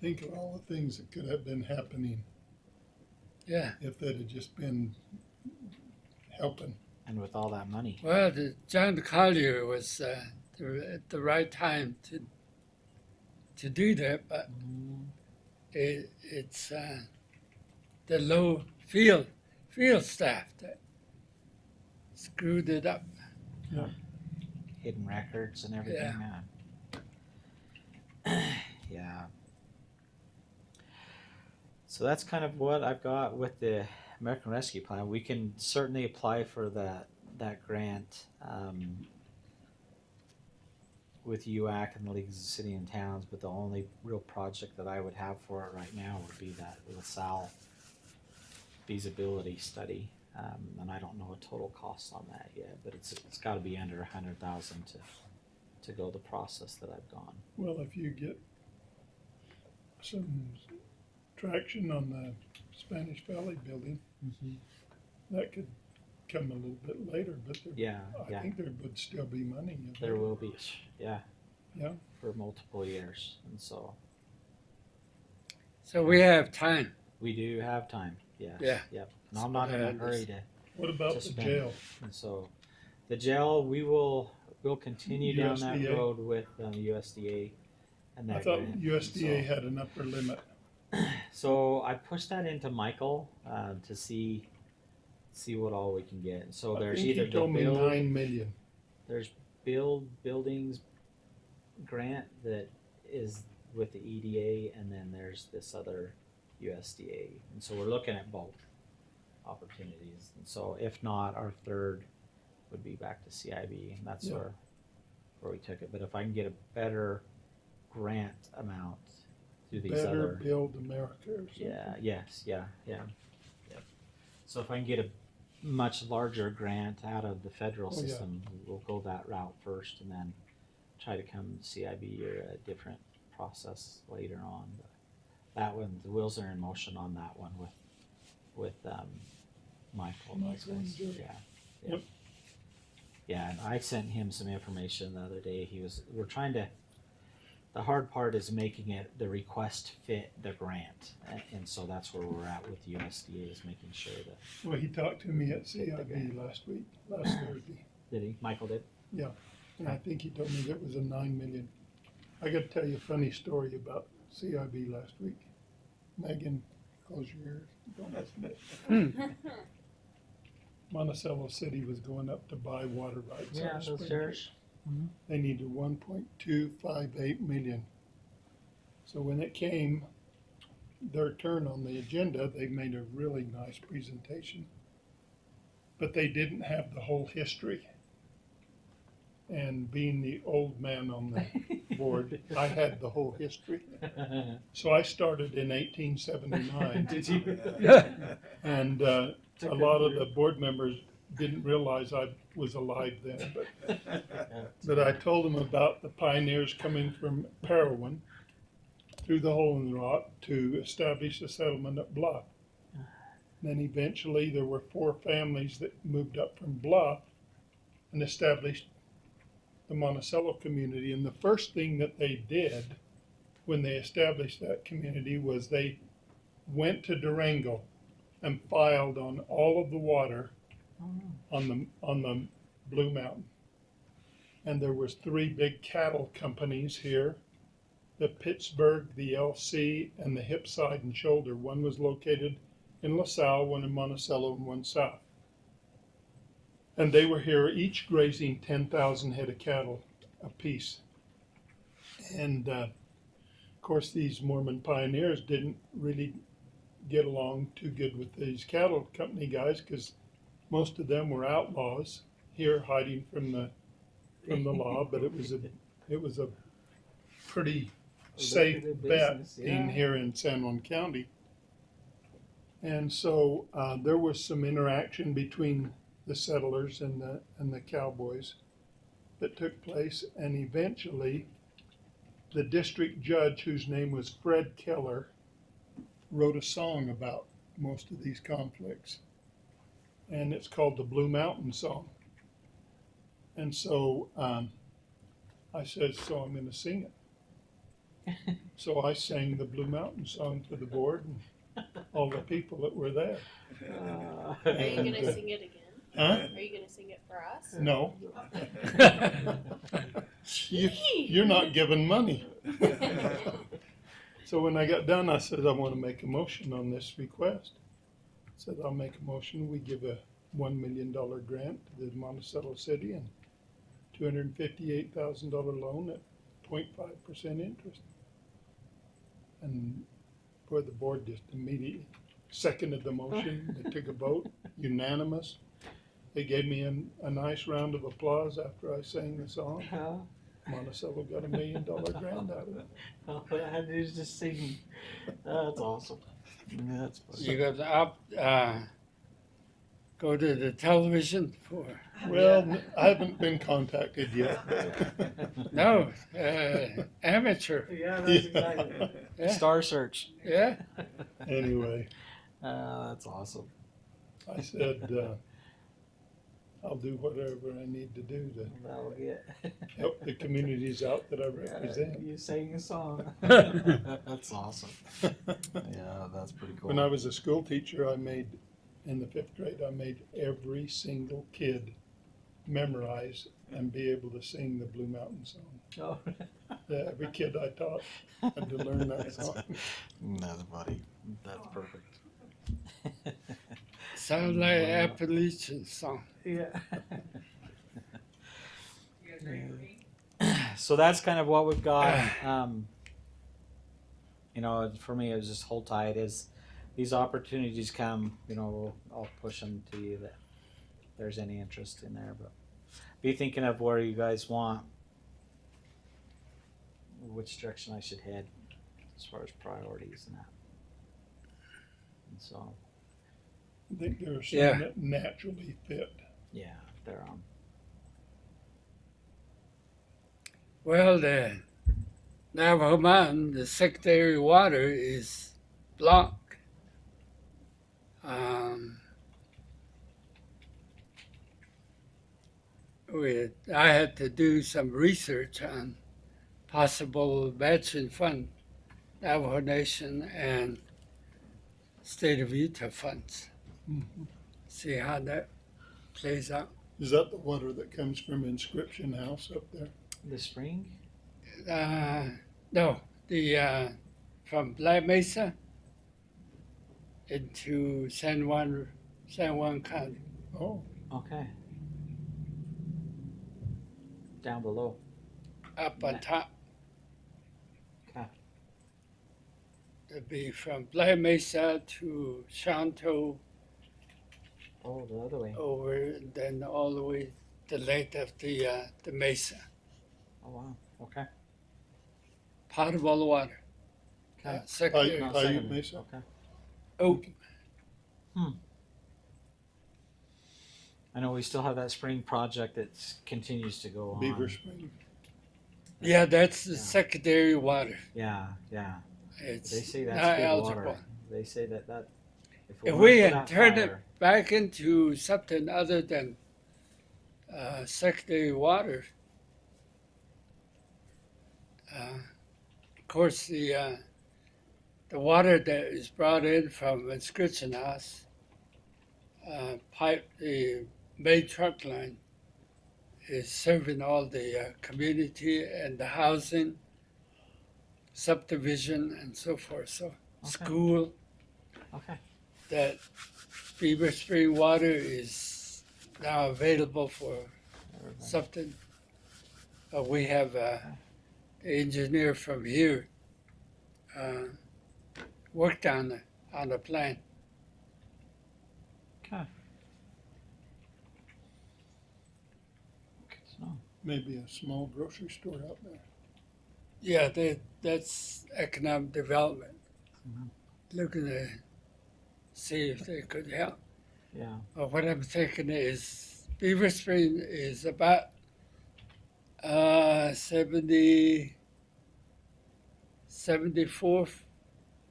Think of all the things that could have been happening Yeah. if they'd have just been helping. And with all that money. Well, John Collier was at the right time to do that, but it's the low field staff that screwed it up. Hidden records and everything. Yeah. So that's kind of what I've got with the American Rescue Plan. We can certainly apply for that grant with UAC and the Leagues of City and Towns, but the only real project that I would have for it right now would be that LaSalle feasibility study. And I don't know a total cost on that yet, but it's got to be under $100,000 to go the process that I've gone. Well, if you get some traction on the Spanish Valley building, that could come a little bit later, but I think there would still be money. There will be, yeah, for multiple years, and so we have time. we do have time. Yes. Yeah. Yep. No, I'm not in a hurry to. What about the spend jail? And so, the jail, we'll continue down that USDA? road with USDA, and that I thought grant. USDA And had an upper limit. so I pushed that into Michael to see what all we can get. So I there's think either he told the me build, 9 million. there's buildings grant that is with the EDA, and then there's this other USDA, and so we're looking at both opportunities. And so if not, our third would be back to CIB, and that's where we took it. But if I can get a better grant amount through these Better other Build America or something. Yep. So if I can get a much larger grant out of the federal Oh, yeah. system, we'll go that route first, and then try to come CIB or a different process later on. But that one, the wheels are in motion on that one with Michael. and those Michael and guys. Jerry. Yeah. Yep. Yeah, and I sent him some information the other day. We're trying to. The hard part is making it the request fit the grant, and so that's where we're at with USDA, is making sure that. Well, he talked to me at CIB last Thursday. Did he? Michael did. Yeah, and I think he told me that was a 9 million. I got to tell you a funny story about CIB last week. Megan, close your ears. Don't listen. Monticello City was going up to buy water rights. out of Springfield. They needed 1.258 million. So when it came their turn on the agenda, they made a really nice presentation. But they didn't have the whole history. And being the old man on the board, I had the whole history. So I started in 1879. Did you? And a lot of the board members didn't realize I was alive then, but I told them about the pioneers coming from Parowan through the hole in the rock to establish a settlement at Bluff. Then eventually there were 4 families that moved up from Bluff and established the Monticello community. And the first thing that they did when they established that community was they went to Durango and filed on all of the water on the Blue Mountain. And there was 3 big cattle companies here, the Pittsburgh, the LC, and the Hip, Side, and Shoulder. One was located in LaSalle, one in Monticello, and one south. And they were here, each grazing 10,000 head of cattle apiece. And of course, these Mormon pioneers didn't really get along too good with these cattle company guys, because most of them were outlaws here, hiding from the law. But it was a pretty safe bet being here in San Juan County. And so there was some interaction between the settlers and the cowboys that took place, and eventually the district judge, whose name was Fred Keller, wrote a song about most of these conflicts, and it's called the Blue Mountain Song. And so I said, so I'm going to sing it. So I sang the Blue Mountain Song to the board and all the people that were there. Are you gonna sing it again? Huh? Are you gonna sing it for us? No. You're not giving money. So when I got done, I said, I want to make a motion on this request. I said, I'll make a motion. We give a $1 million grant to the Monticello City and $258,000 loan at 0.5% interest. And boy, the board just immediately seconded the motion. They took a vote, unanimous. They gave me a nice round of applause after I sang the song. Monticello got $1 million grant out of it. All I had to do is just sing. That's awesome. Yeah, that's funny. You got to go to the television for, Well, I haven't been contacted yet. no, amateur. Yeah, that's exactly it. Yeah. Star Search. Yeah. Anyway, That's awesome. I said, I'll do whatever I need to do to That'll get. help the communities out that I represent. You sang a song. That's awesome. Yeah, that's pretty cool. When I was a school teacher, in the 5th grade, I made every single kid memorize and be able to sing the Blue Mountain song. Oh. Yeah, every kid I taught had to learn that song. That's funny. That's perfect. Sound like Appalachian song. Yeah. So that's kind of what we've got. For me, it was just hold tight. As these opportunities come, I'll push them to you that there's any interest in there. But be thinking of where you guys want, which direction I should head as far as priorities and that. And so, I think there are some Yeah. that naturally fit. yeah, they're on. Well, the Navajo Mountain, the secondary water is blocked. I had to do some research on possible matching fund, Navajo Nation and State of Utah funds. See how that plays out. Is that the water that comes from Inscription House up there? The spring? No, from Black Mesa into San Juan County. Oh, Okay. Down below. Up on top. Okay. It'd be from Black Mesa to Shanto Oh, the other way. over, and then all the way the length of the mesa. Oh, wow. Okay. Potable water. Okay. Secondary. No, Paiute second. Mesa. Okay. Oh, I know we still have that spring project that continues to go on. Beaver Spring. yeah, that's the Yeah. secondary water. Yeah, yeah. It's They say that's not good eligible. water. They say that if If we're we gonna put had out turned it fire- back into something other than secondary water, of course the water that is brought in from Inscription House, the main truck line is serving all the community and the housing, subdivision, and so forth. So school. Okay. That Beaver Spring water is now available for something. We have the engineer from here worked on the plan. Okay. Good to know. Maybe a small grocery store out there. Yeah, that's economic development. Mhm. Looking to see if they could help. Yeah. What I'm thinking is Beaver Spring is about 74th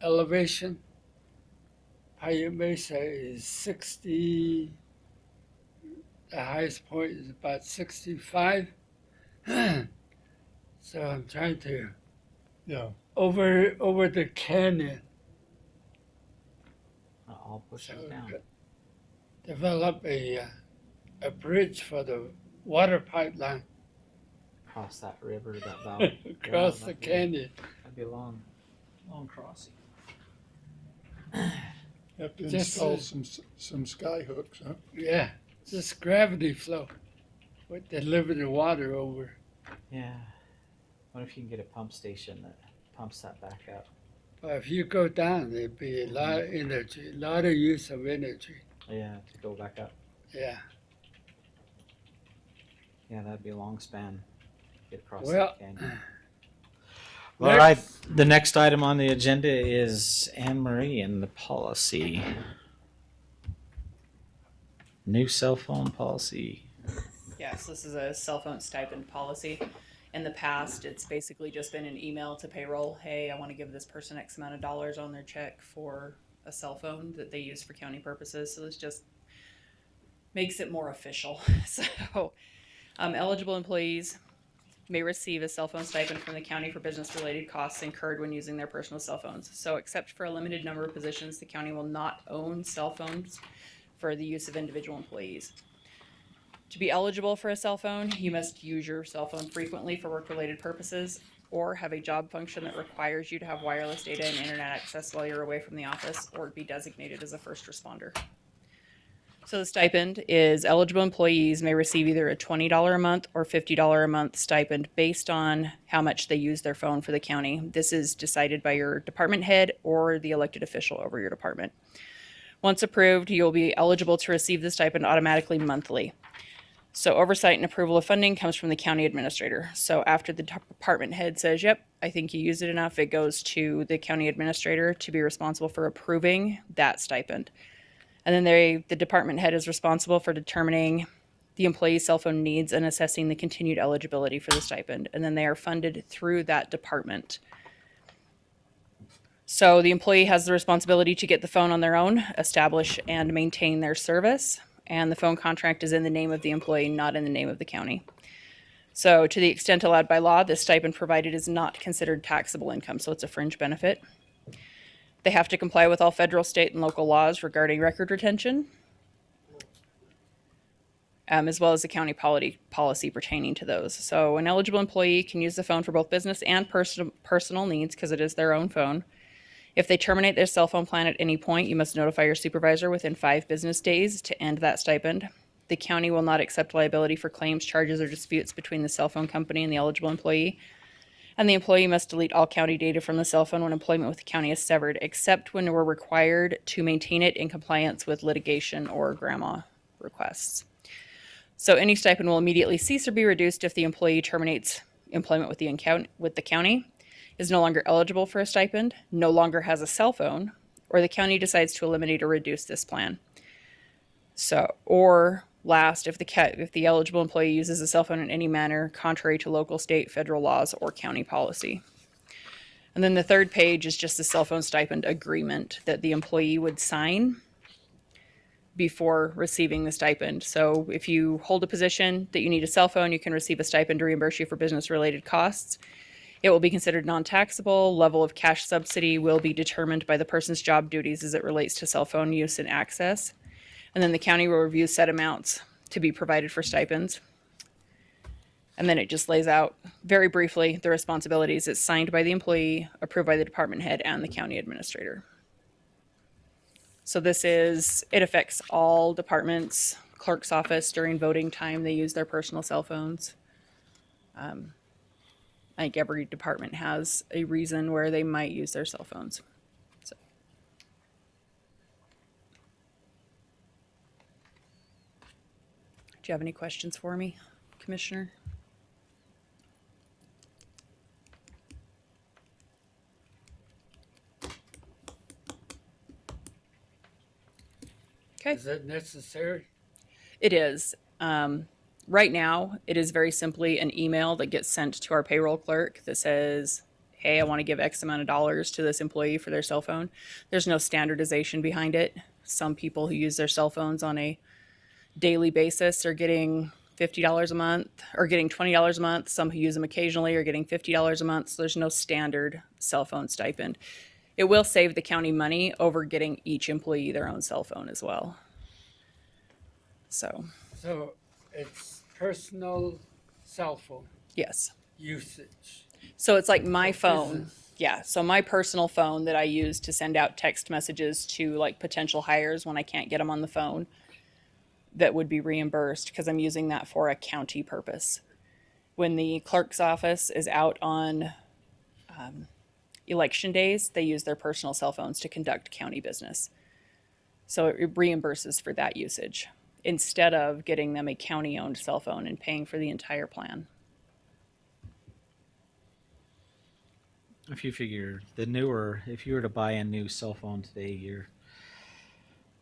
elevation. Paiute Mesa is 60. The highest point is about 65. So I'm trying to Yeah. over the canyon. I'll push it down. Develop a a bridge for the water pipeline Cross that river, that valley. across the that'd be- canyon. That'd be a long crossing. Have to Just install as- some sky hooks, huh? Yeah, just gravity flow. Would deliver the water over. Yeah. What if you can get a pump station that pumps that back up? But if you go down, there'd be a lot of energy, a lot of use of energy. Yeah, to go back up. Yeah. Yeah, that'd be a long span. Get across Well, the canyon. All right. next- The next item on the agenda is Anne Marie and the policy. New cell phone policy. Yes, this is a cell phone stipend policy. In the past, it's basically just been an email to payroll. Hey, I want to give this person X amount of dollars on their check for a cell phone that they use for county purposes. So this just makes it more official. So eligible employees may receive a cell phone stipend from the county for business-related costs incurred when using their personal cell phones. So except for a limited number of positions, the county will not own cell phones for the use of individual employees. To be eligible for a cell phone, you must use your cell phone frequently for work-related purposes or have a job function that requires you to have wireless data and internet access while you're away from the office or be designated as a first responder. So the stipend is eligible employees may receive either a $20 a month or $50 a month stipend based on how much they use their phone for the county. This is decided by your department head or the elected official over your department. Once approved, you'll be eligible to receive the stipend automatically monthly. So oversight and approval of funding comes from the county administrator. So after the department head says, yep, I think you used it enough, it goes to the county administrator to be responsible for approving that stipend. And then the department head is responsible for determining the employee's cell phone needs and assessing the continued eligibility for the stipend. And then they are funded through that department. So the employee has the responsibility to get the phone on their own, establish and maintain their service. And the phone contract is in the name of the employee, not in the name of the county. So to the extent allowed by law, this stipend provided is not considered taxable income, so it's a fringe benefit. They have to comply with all federal, state, and local laws regarding record retention, as well as the county policy pertaining to those. So an eligible employee can use the phone for both business and personal needs because it is their own phone. If they terminate their cell phone plan at any point, you must notify your supervisor within 5 business days to end that stipend. The county will not accept liability for claims, charges, or disputes between the cell phone company and the eligible employee. And the employee must delete all county data from the cell phone when employment with the county is severed, except when we're required to maintain it in compliance with litigation or grandma requests. So any stipend will immediately cease or be reduced if the employee terminates employment with the county, is no longer eligible for a stipend, no longer has a cell phone, or the county decides to eliminate or reduce this plan. So, or last, if the eligible employee uses a cell phone in any manner contrary to local, state, federal laws, or county policy. And then the third page is just the cell phone stipend agreement that the employee would sign before receiving the stipend. So if you hold a position that you need a cell phone, you can receive a stipend to reimburse you for business-related costs. It will be considered non-taxable. Level of cash subsidy will be determined by the person's job duties as it relates to cell phone use and access. And then the county will review set amounts to be provided for stipends. And then it just lays out very briefly the responsibilities. It's signed by the employee, approved by the department head and the county administrator. So it affects all departments, clerk's office during voting time. They use their personal cell phones. I think every department has a reason where they might use their cell phones. So. Do you have any questions for me, Commissioner? Okay. Is that necessary? It is. Right now, it is very simply an email that gets sent to our payroll clerk that says, hey, I want to give X amount of dollars to this employee for their cell phone. There's no standardization behind it. Some people who use their cell phones on a daily basis are getting $50 a month or getting $20 a month. Some who use them occasionally are getting $50 a month. So there's no standard cell phone stipend. It will save the county money over getting each employee their own cell phone as well. So So it's personal cell phone Yes. usage. So it's like my For phone. business. Yeah. So my personal phone that I use to send out text messages to like potential hires when I can't get them on the phone, that would be reimbursed because I'm using that for a county purpose. When the clerk's office is out on election days, they use their personal cell phones to conduct county business. So it reimburses for that usage instead of getting them a county owned cell phone and paying for the entire plan. If you figure if you were to buy a new cell phone today, you're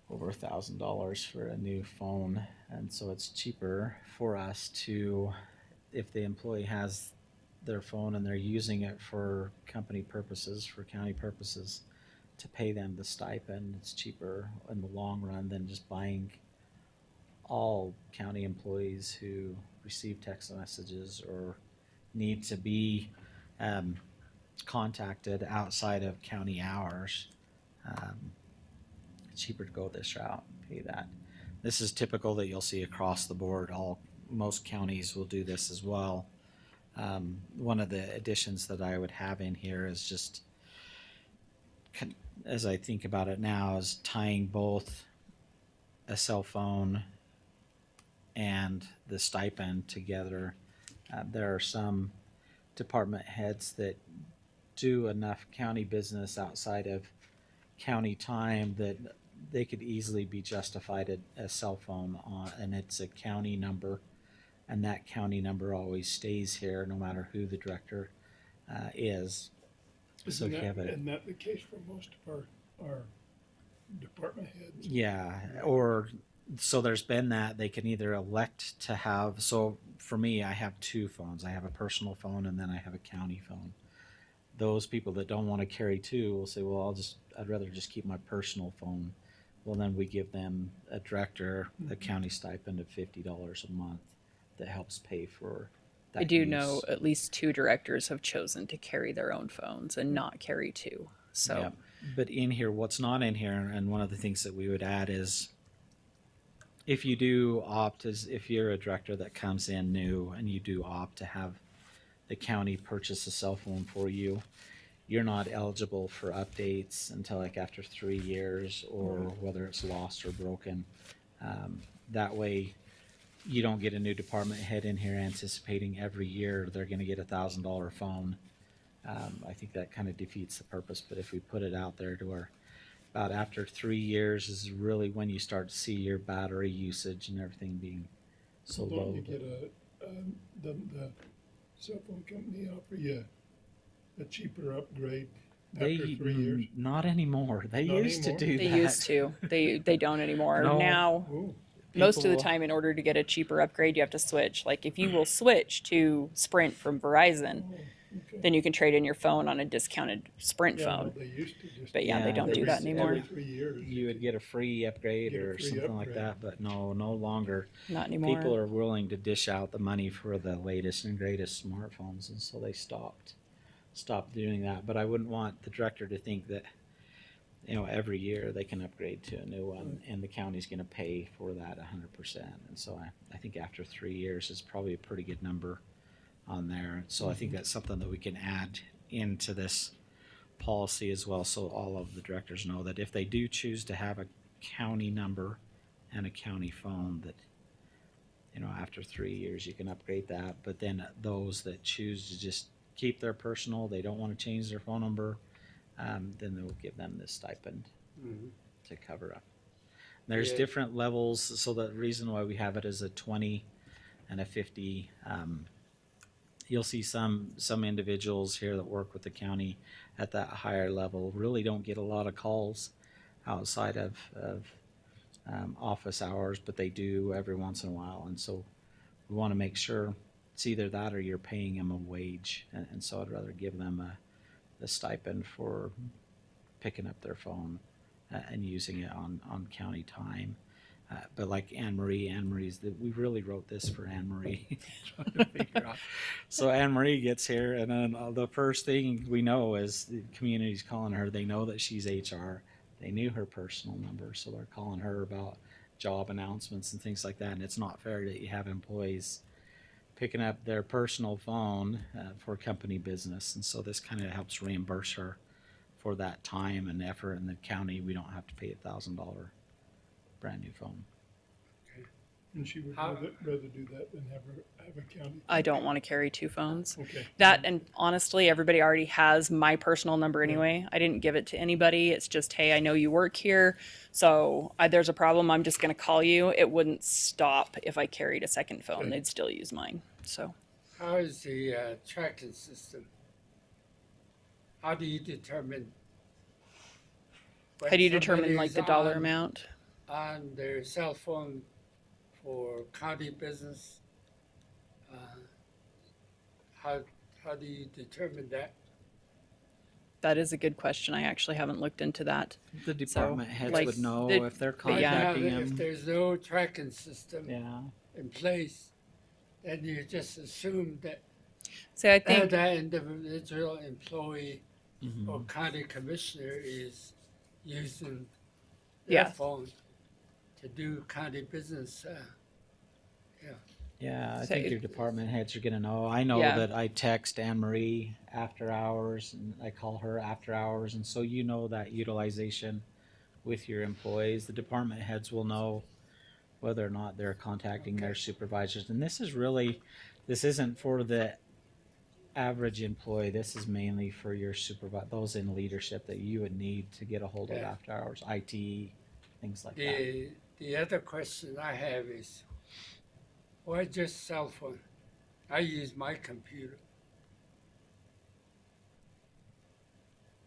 over $1,000 for a new phone, and so it's cheaper for us to, if the employee has their phone and they're using it for company purposes, for county purposes, to pay them the stipend. It's cheaper in the long run than just buying all county employees who receive text messages or need to be contacted outside of county hours. It's cheaper to go this route, pay that. This is typical that you'll see across the board. Most counties will do this as well. One of the additions that I would have in here is just, as I think about it now, is tying both a cell phone and the stipend together. There are some department heads that do enough county business outside of county time that they could easily be justified a cell phone on, and it's a county number, and that county number always stays here no matter who the director is. So if you have Isn't that the case for most of our department heads? Yeah, or so there's been that they can either elect to have. So for me, I have two phones. I have a personal phone and then I have a county phone. Those people that don't want to carry two will say, well, I'd rather just keep my personal phone. Well, then we give them a director a county stipend of $50 a month that helps pay for that I do use. know at least 2 directors have chosen to carry their own phones and not carry 2. So Yeah. But in here, what's not in here, and one of the things that we would add is, if you do opt, as if you're a director that comes in new and you do opt to have the county purchase a cell phone for you, you're not eligible for updates until like after 3 years, or whether it's lost or broken. That way, you don't get a new department head in here anticipating every year they're going to get $1,000 phone. I think that kind of defeats the purpose. But if we put it out there to where about after 3 years is really when you start to see your battery usage and everything being so Don't low. you get the cell phone company offer you a cheaper upgrade after 3 years? Not anymore. They Not used anymore? to do they that. used to. They don't anymore. No. Now, Ooh, most of the People- time, in order to get a cheaper upgrade, you have to switch. Like if you will switch to Sprint from Verizon, okay. then you can trade in your phone on a discounted Sprint Yeah, phone. they used to just. But yeah, they don't do that anymore. Every 3 years. You would get a free upgrade Get a or free something like upgrade. that, but no longer. Not anymore. People are willing to dish out the money for the latest and greatest smartphones, and so they stopped doing that. But I wouldn't want the director to think that, every year they can upgrade to a new one and the county's going to pay for that 100%. And so I think after 3 years is probably a pretty good number on there. So I think that's something that we can add into this policy as well, so all of the directors know that if they do choose to have a county number and a county phone, that after 3 years you can upgrade that. But then those that choose to just keep their personal, they don't want to change their phone number, then they'll give them this stipend to cover up. There's Yeah. different levels, so the reason why we have it is a 20 and a 50. You'll see some individuals here that work with the county at that higher level really don't get a lot of calls outside of office hours, but they do every once in a while. And so we want to make sure it's either that or you're paying them a wage. And so I'd rather give them a stipend for picking up their phone and using it on county time. But like Anne-Marie's, we really wrote this for Anne-Marie. Trying to figure out. So Anne-Marie gets here, and then the first thing we know is the community's calling her. They know that she's HR. They knew her personal number, so they're calling her about job announcements and things like that, and it's not fair that you have employees picking up their personal phone for company business, and so this kind of helps reimburse her for that time and effort. In the county, we don't have to pay $1,000 brand new phone. And she would How- rather do that than have a county. I don't want to carry two phones. Okay. That, and honestly, everybody already has my personal number anyway. I didn't give it to anybody. It's just, hey, I know you work here, so there's a problem. I'm just going to call you. It wouldn't stop if I carried a second phone. Okay. They'd still use mine. So How is the tracking system? How do you determine? when how do you determine like somebody's the dollar on- amount? on their cell phone for county business? How do you determine that? That is a good question. I actually haven't looked into that. The department heads like, would know the- if they're But yeah. contacting If them. there's no tracking system Yeah. in place, then you just assume that See, I think that individual employee Mhm. or county commissioner is using Yeah. their phone to do county business. Yeah, I So think it- your department heads are gonna know. I know Yeah. that I text Anne Marie after hours and I call her after hours, and so you know that utilization with your employees. The department heads will know whether or not they're contacting their Okay. supervisors. And this isn't for the average employee. This is mainly for your those in leadership that you would need to get a hold of Yeah. after hours, IT, things like that. The other question I have is, why just cell phone? I use my computer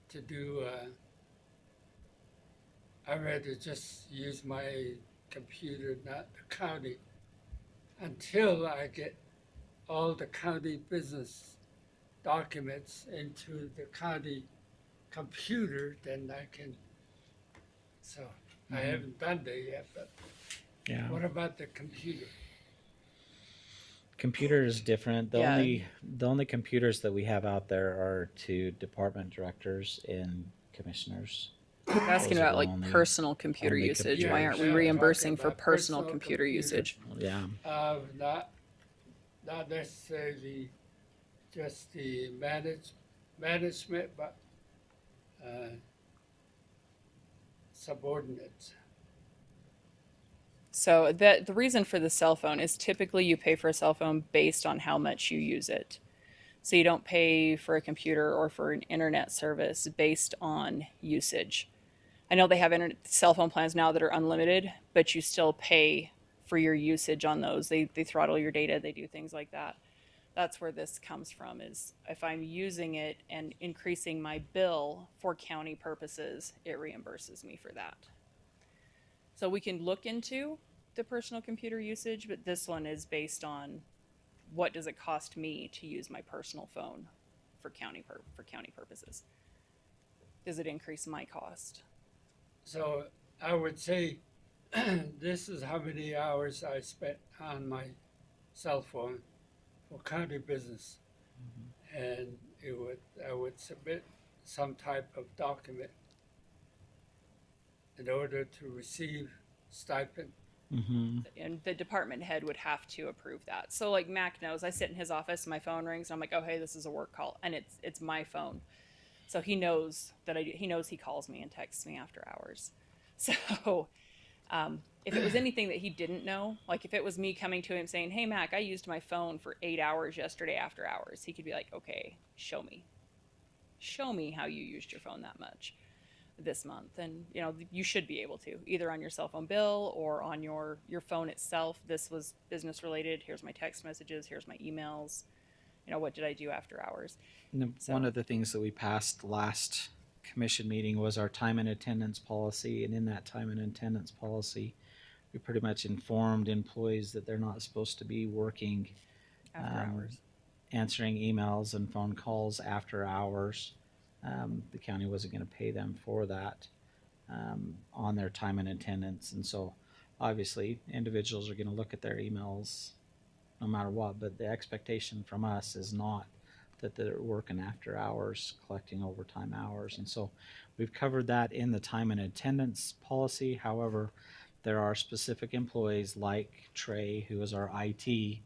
to do. I'd rather just use my computer, not the county, until I get all the county business documents into the county computer. Then I can. So I haven't done that yet, but Yeah. what about the computer? Computer is different. The Yeah. only computers that we have out there are to department directors and commissioners. you're asking Those are about the like only- personal computer only usage. computers. Why aren't we Yeah, reimbursing talking for about personal personal computer computer. usage? Yeah. Not necessarily just the management, but subordinates. So the reason for the cell phone is typically you pay for a cell phone based on how much you use it. So you don't pay for a computer or for an internet service based on usage. I know they have cell phone plans now that are unlimited, but you still pay for your usage on those. They throttle your data, they do things like that. That's where this comes from, is if I'm using it and increasing my bill for county purposes, it reimburses me for that. So we can look into the personal computer usage, but this one is based on what does it cost me to use my personal phone for county purposes. Does it increase my cost? So I would say this is how many hours I spent on my cell phone for county business, and I would submit some type of document in order to receive stipend. Mm-hmm. And the department head would have to approve that. So like Mac knows, I sit in his office, my phone rings, and I'm like, oh hey, this is a work call, and it's my phone, so he knows that he knows he calls me and texts me after hours. So if it was anything that he didn't know, like if it was me coming to him saying, hey Mac, I used my phone for 8 hours yesterday after hours, he could be like, okay, show me how you used your phone that much this month. And you should be able to, either on your cell phone bill or on your phone itself. This was business related, here's my text messages, here's my emails, what did I do after hours. One of the things that we passed last commission meeting was our time and attendance policy, and in that time and attendance policy, we pretty much informed employees that they're not supposed to be working, After hours. answering emails and phone calls after hours. The county wasn't going to pay them for that on their time and attendance, and so obviously individuals are going to look at their emails no matter what, but the expectation from us is not that they're working after hours, collecting overtime hours. And so we've covered that in the time and attendance policy. However, there are specific employees like Trey, who is our IT.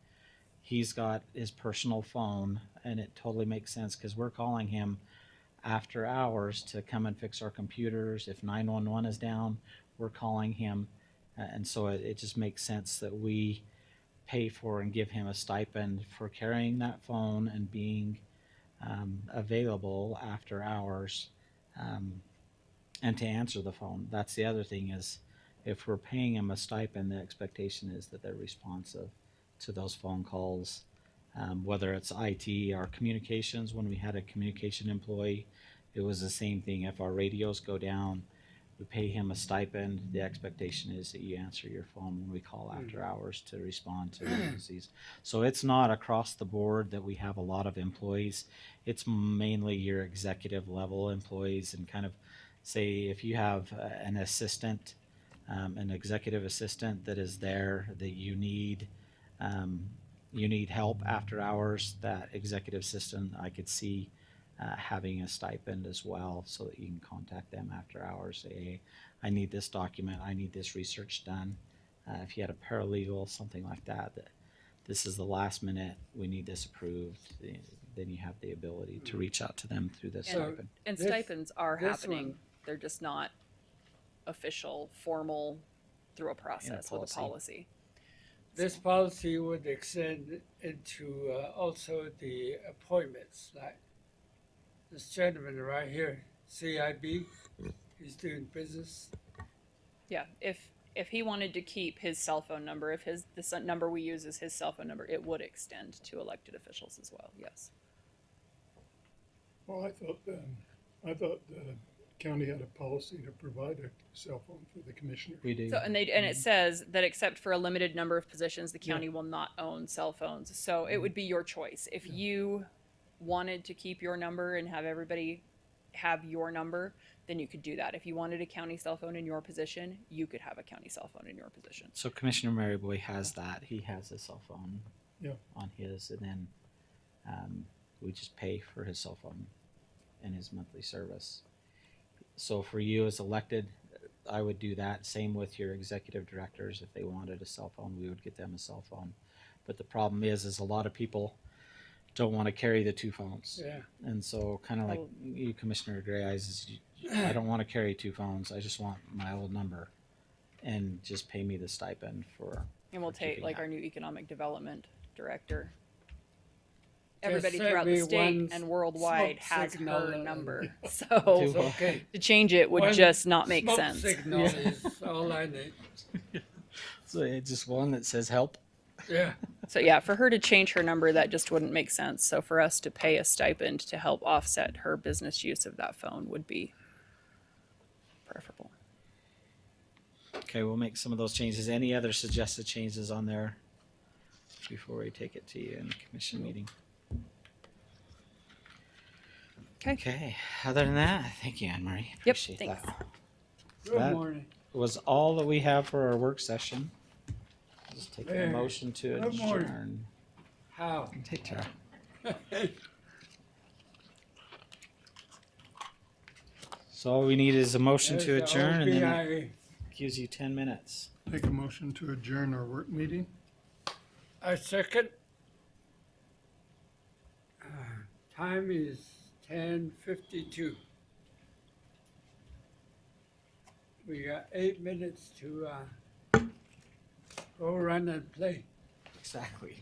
He's got his personal phone, and it totally makes sense because we're calling him after hours to come and fix our computers. If 911 is down, we're calling him. And so it just makes sense that we pay for and give him a stipend for carrying that phone and being available after hours, and to answer the phone. That's the other thing is, if we're paying them a stipend, the expectation is that they're responsive to those phone calls, whether it's IT or communications. When we had a communication employee, it was the same thing. If our radios go down, we pay him a stipend. The expectation is that you answer your phone when we call after hours to respond to emergencies. So it's not across the board that we have a lot of employees. It's mainly your executive level employees, and kind of say if you have an assistant, an executive assistant that is there that you need help after hours, that executive assistant I could see having a stipend as well, so that you can contact them after hours, say, hey, I need this document, I need this research done. If you had a paralegal, something like that, that this is the last minute, we need this approved, then you have the ability to reach out to them through this stipend. And This- stipends are this happening. one- They're just not official, formal, through a process with a policy. This policy would extend into also the appointments, like this gentleman right here, CIB, he's doing business. Yeah, if he wanted to keep his cell phone number, if the number we use is his cell phone number, it would extend to elected officials as well. Yes. Well, I thought the county had a policy to provide a cell phone for the commissioner. We do. So and it says that except for a limited number of positions, the county will not own cell phones. So it would be your choice. If you wanted to keep your number and have everybody have your number, then you could do that. If you wanted a county cell phone in your position, you could have a county cell phone in your position. So Commissioner Maryboy has that. He has a cell phone Yeah. on his, and then we just pay for his cell phone and his monthly service. So for you as elected, I would do that. Same with your executive directors. If they wanted a cell phone, we would get them a cell phone. But the problem is a lot of people don't want to carry the two phones. Yeah. And so kind of like you, Commissioner Gray Eyes, is I don't want to carry two phones. I just want my old number, and just pay me the stipend for. And we'll for take keeping like that. our new economic development director. Just Everybody send throughout me the state one and worldwide smoke has signal her and- number. It's So okay. to change it would One just not make smoke sense. signal is all I need. So it's just one that says help. Yeah. So yeah, for her to change her number, that just wouldn't make sense. So for us to pay a stipend to help offset her business use of that phone would be preferable. Okay, we'll make some of those changes. Any other suggested changes on there before we take it to you in the commission meeting? Okay. Okay, other than that, thank you, Anne Marie. Yep, Appreciate thanks. that. Good That- morning. Was all that we have for our work session. Just take a Hey, motion to good morning. adjourn. How? Take Tara. So all we need is a motion to There's the adjourn, and then that OBI. gives you 10 minutes. Make a motion to adjourn our work meeting. I second. Time is 10:52. We got 8 minutes to go run and play. Exactly.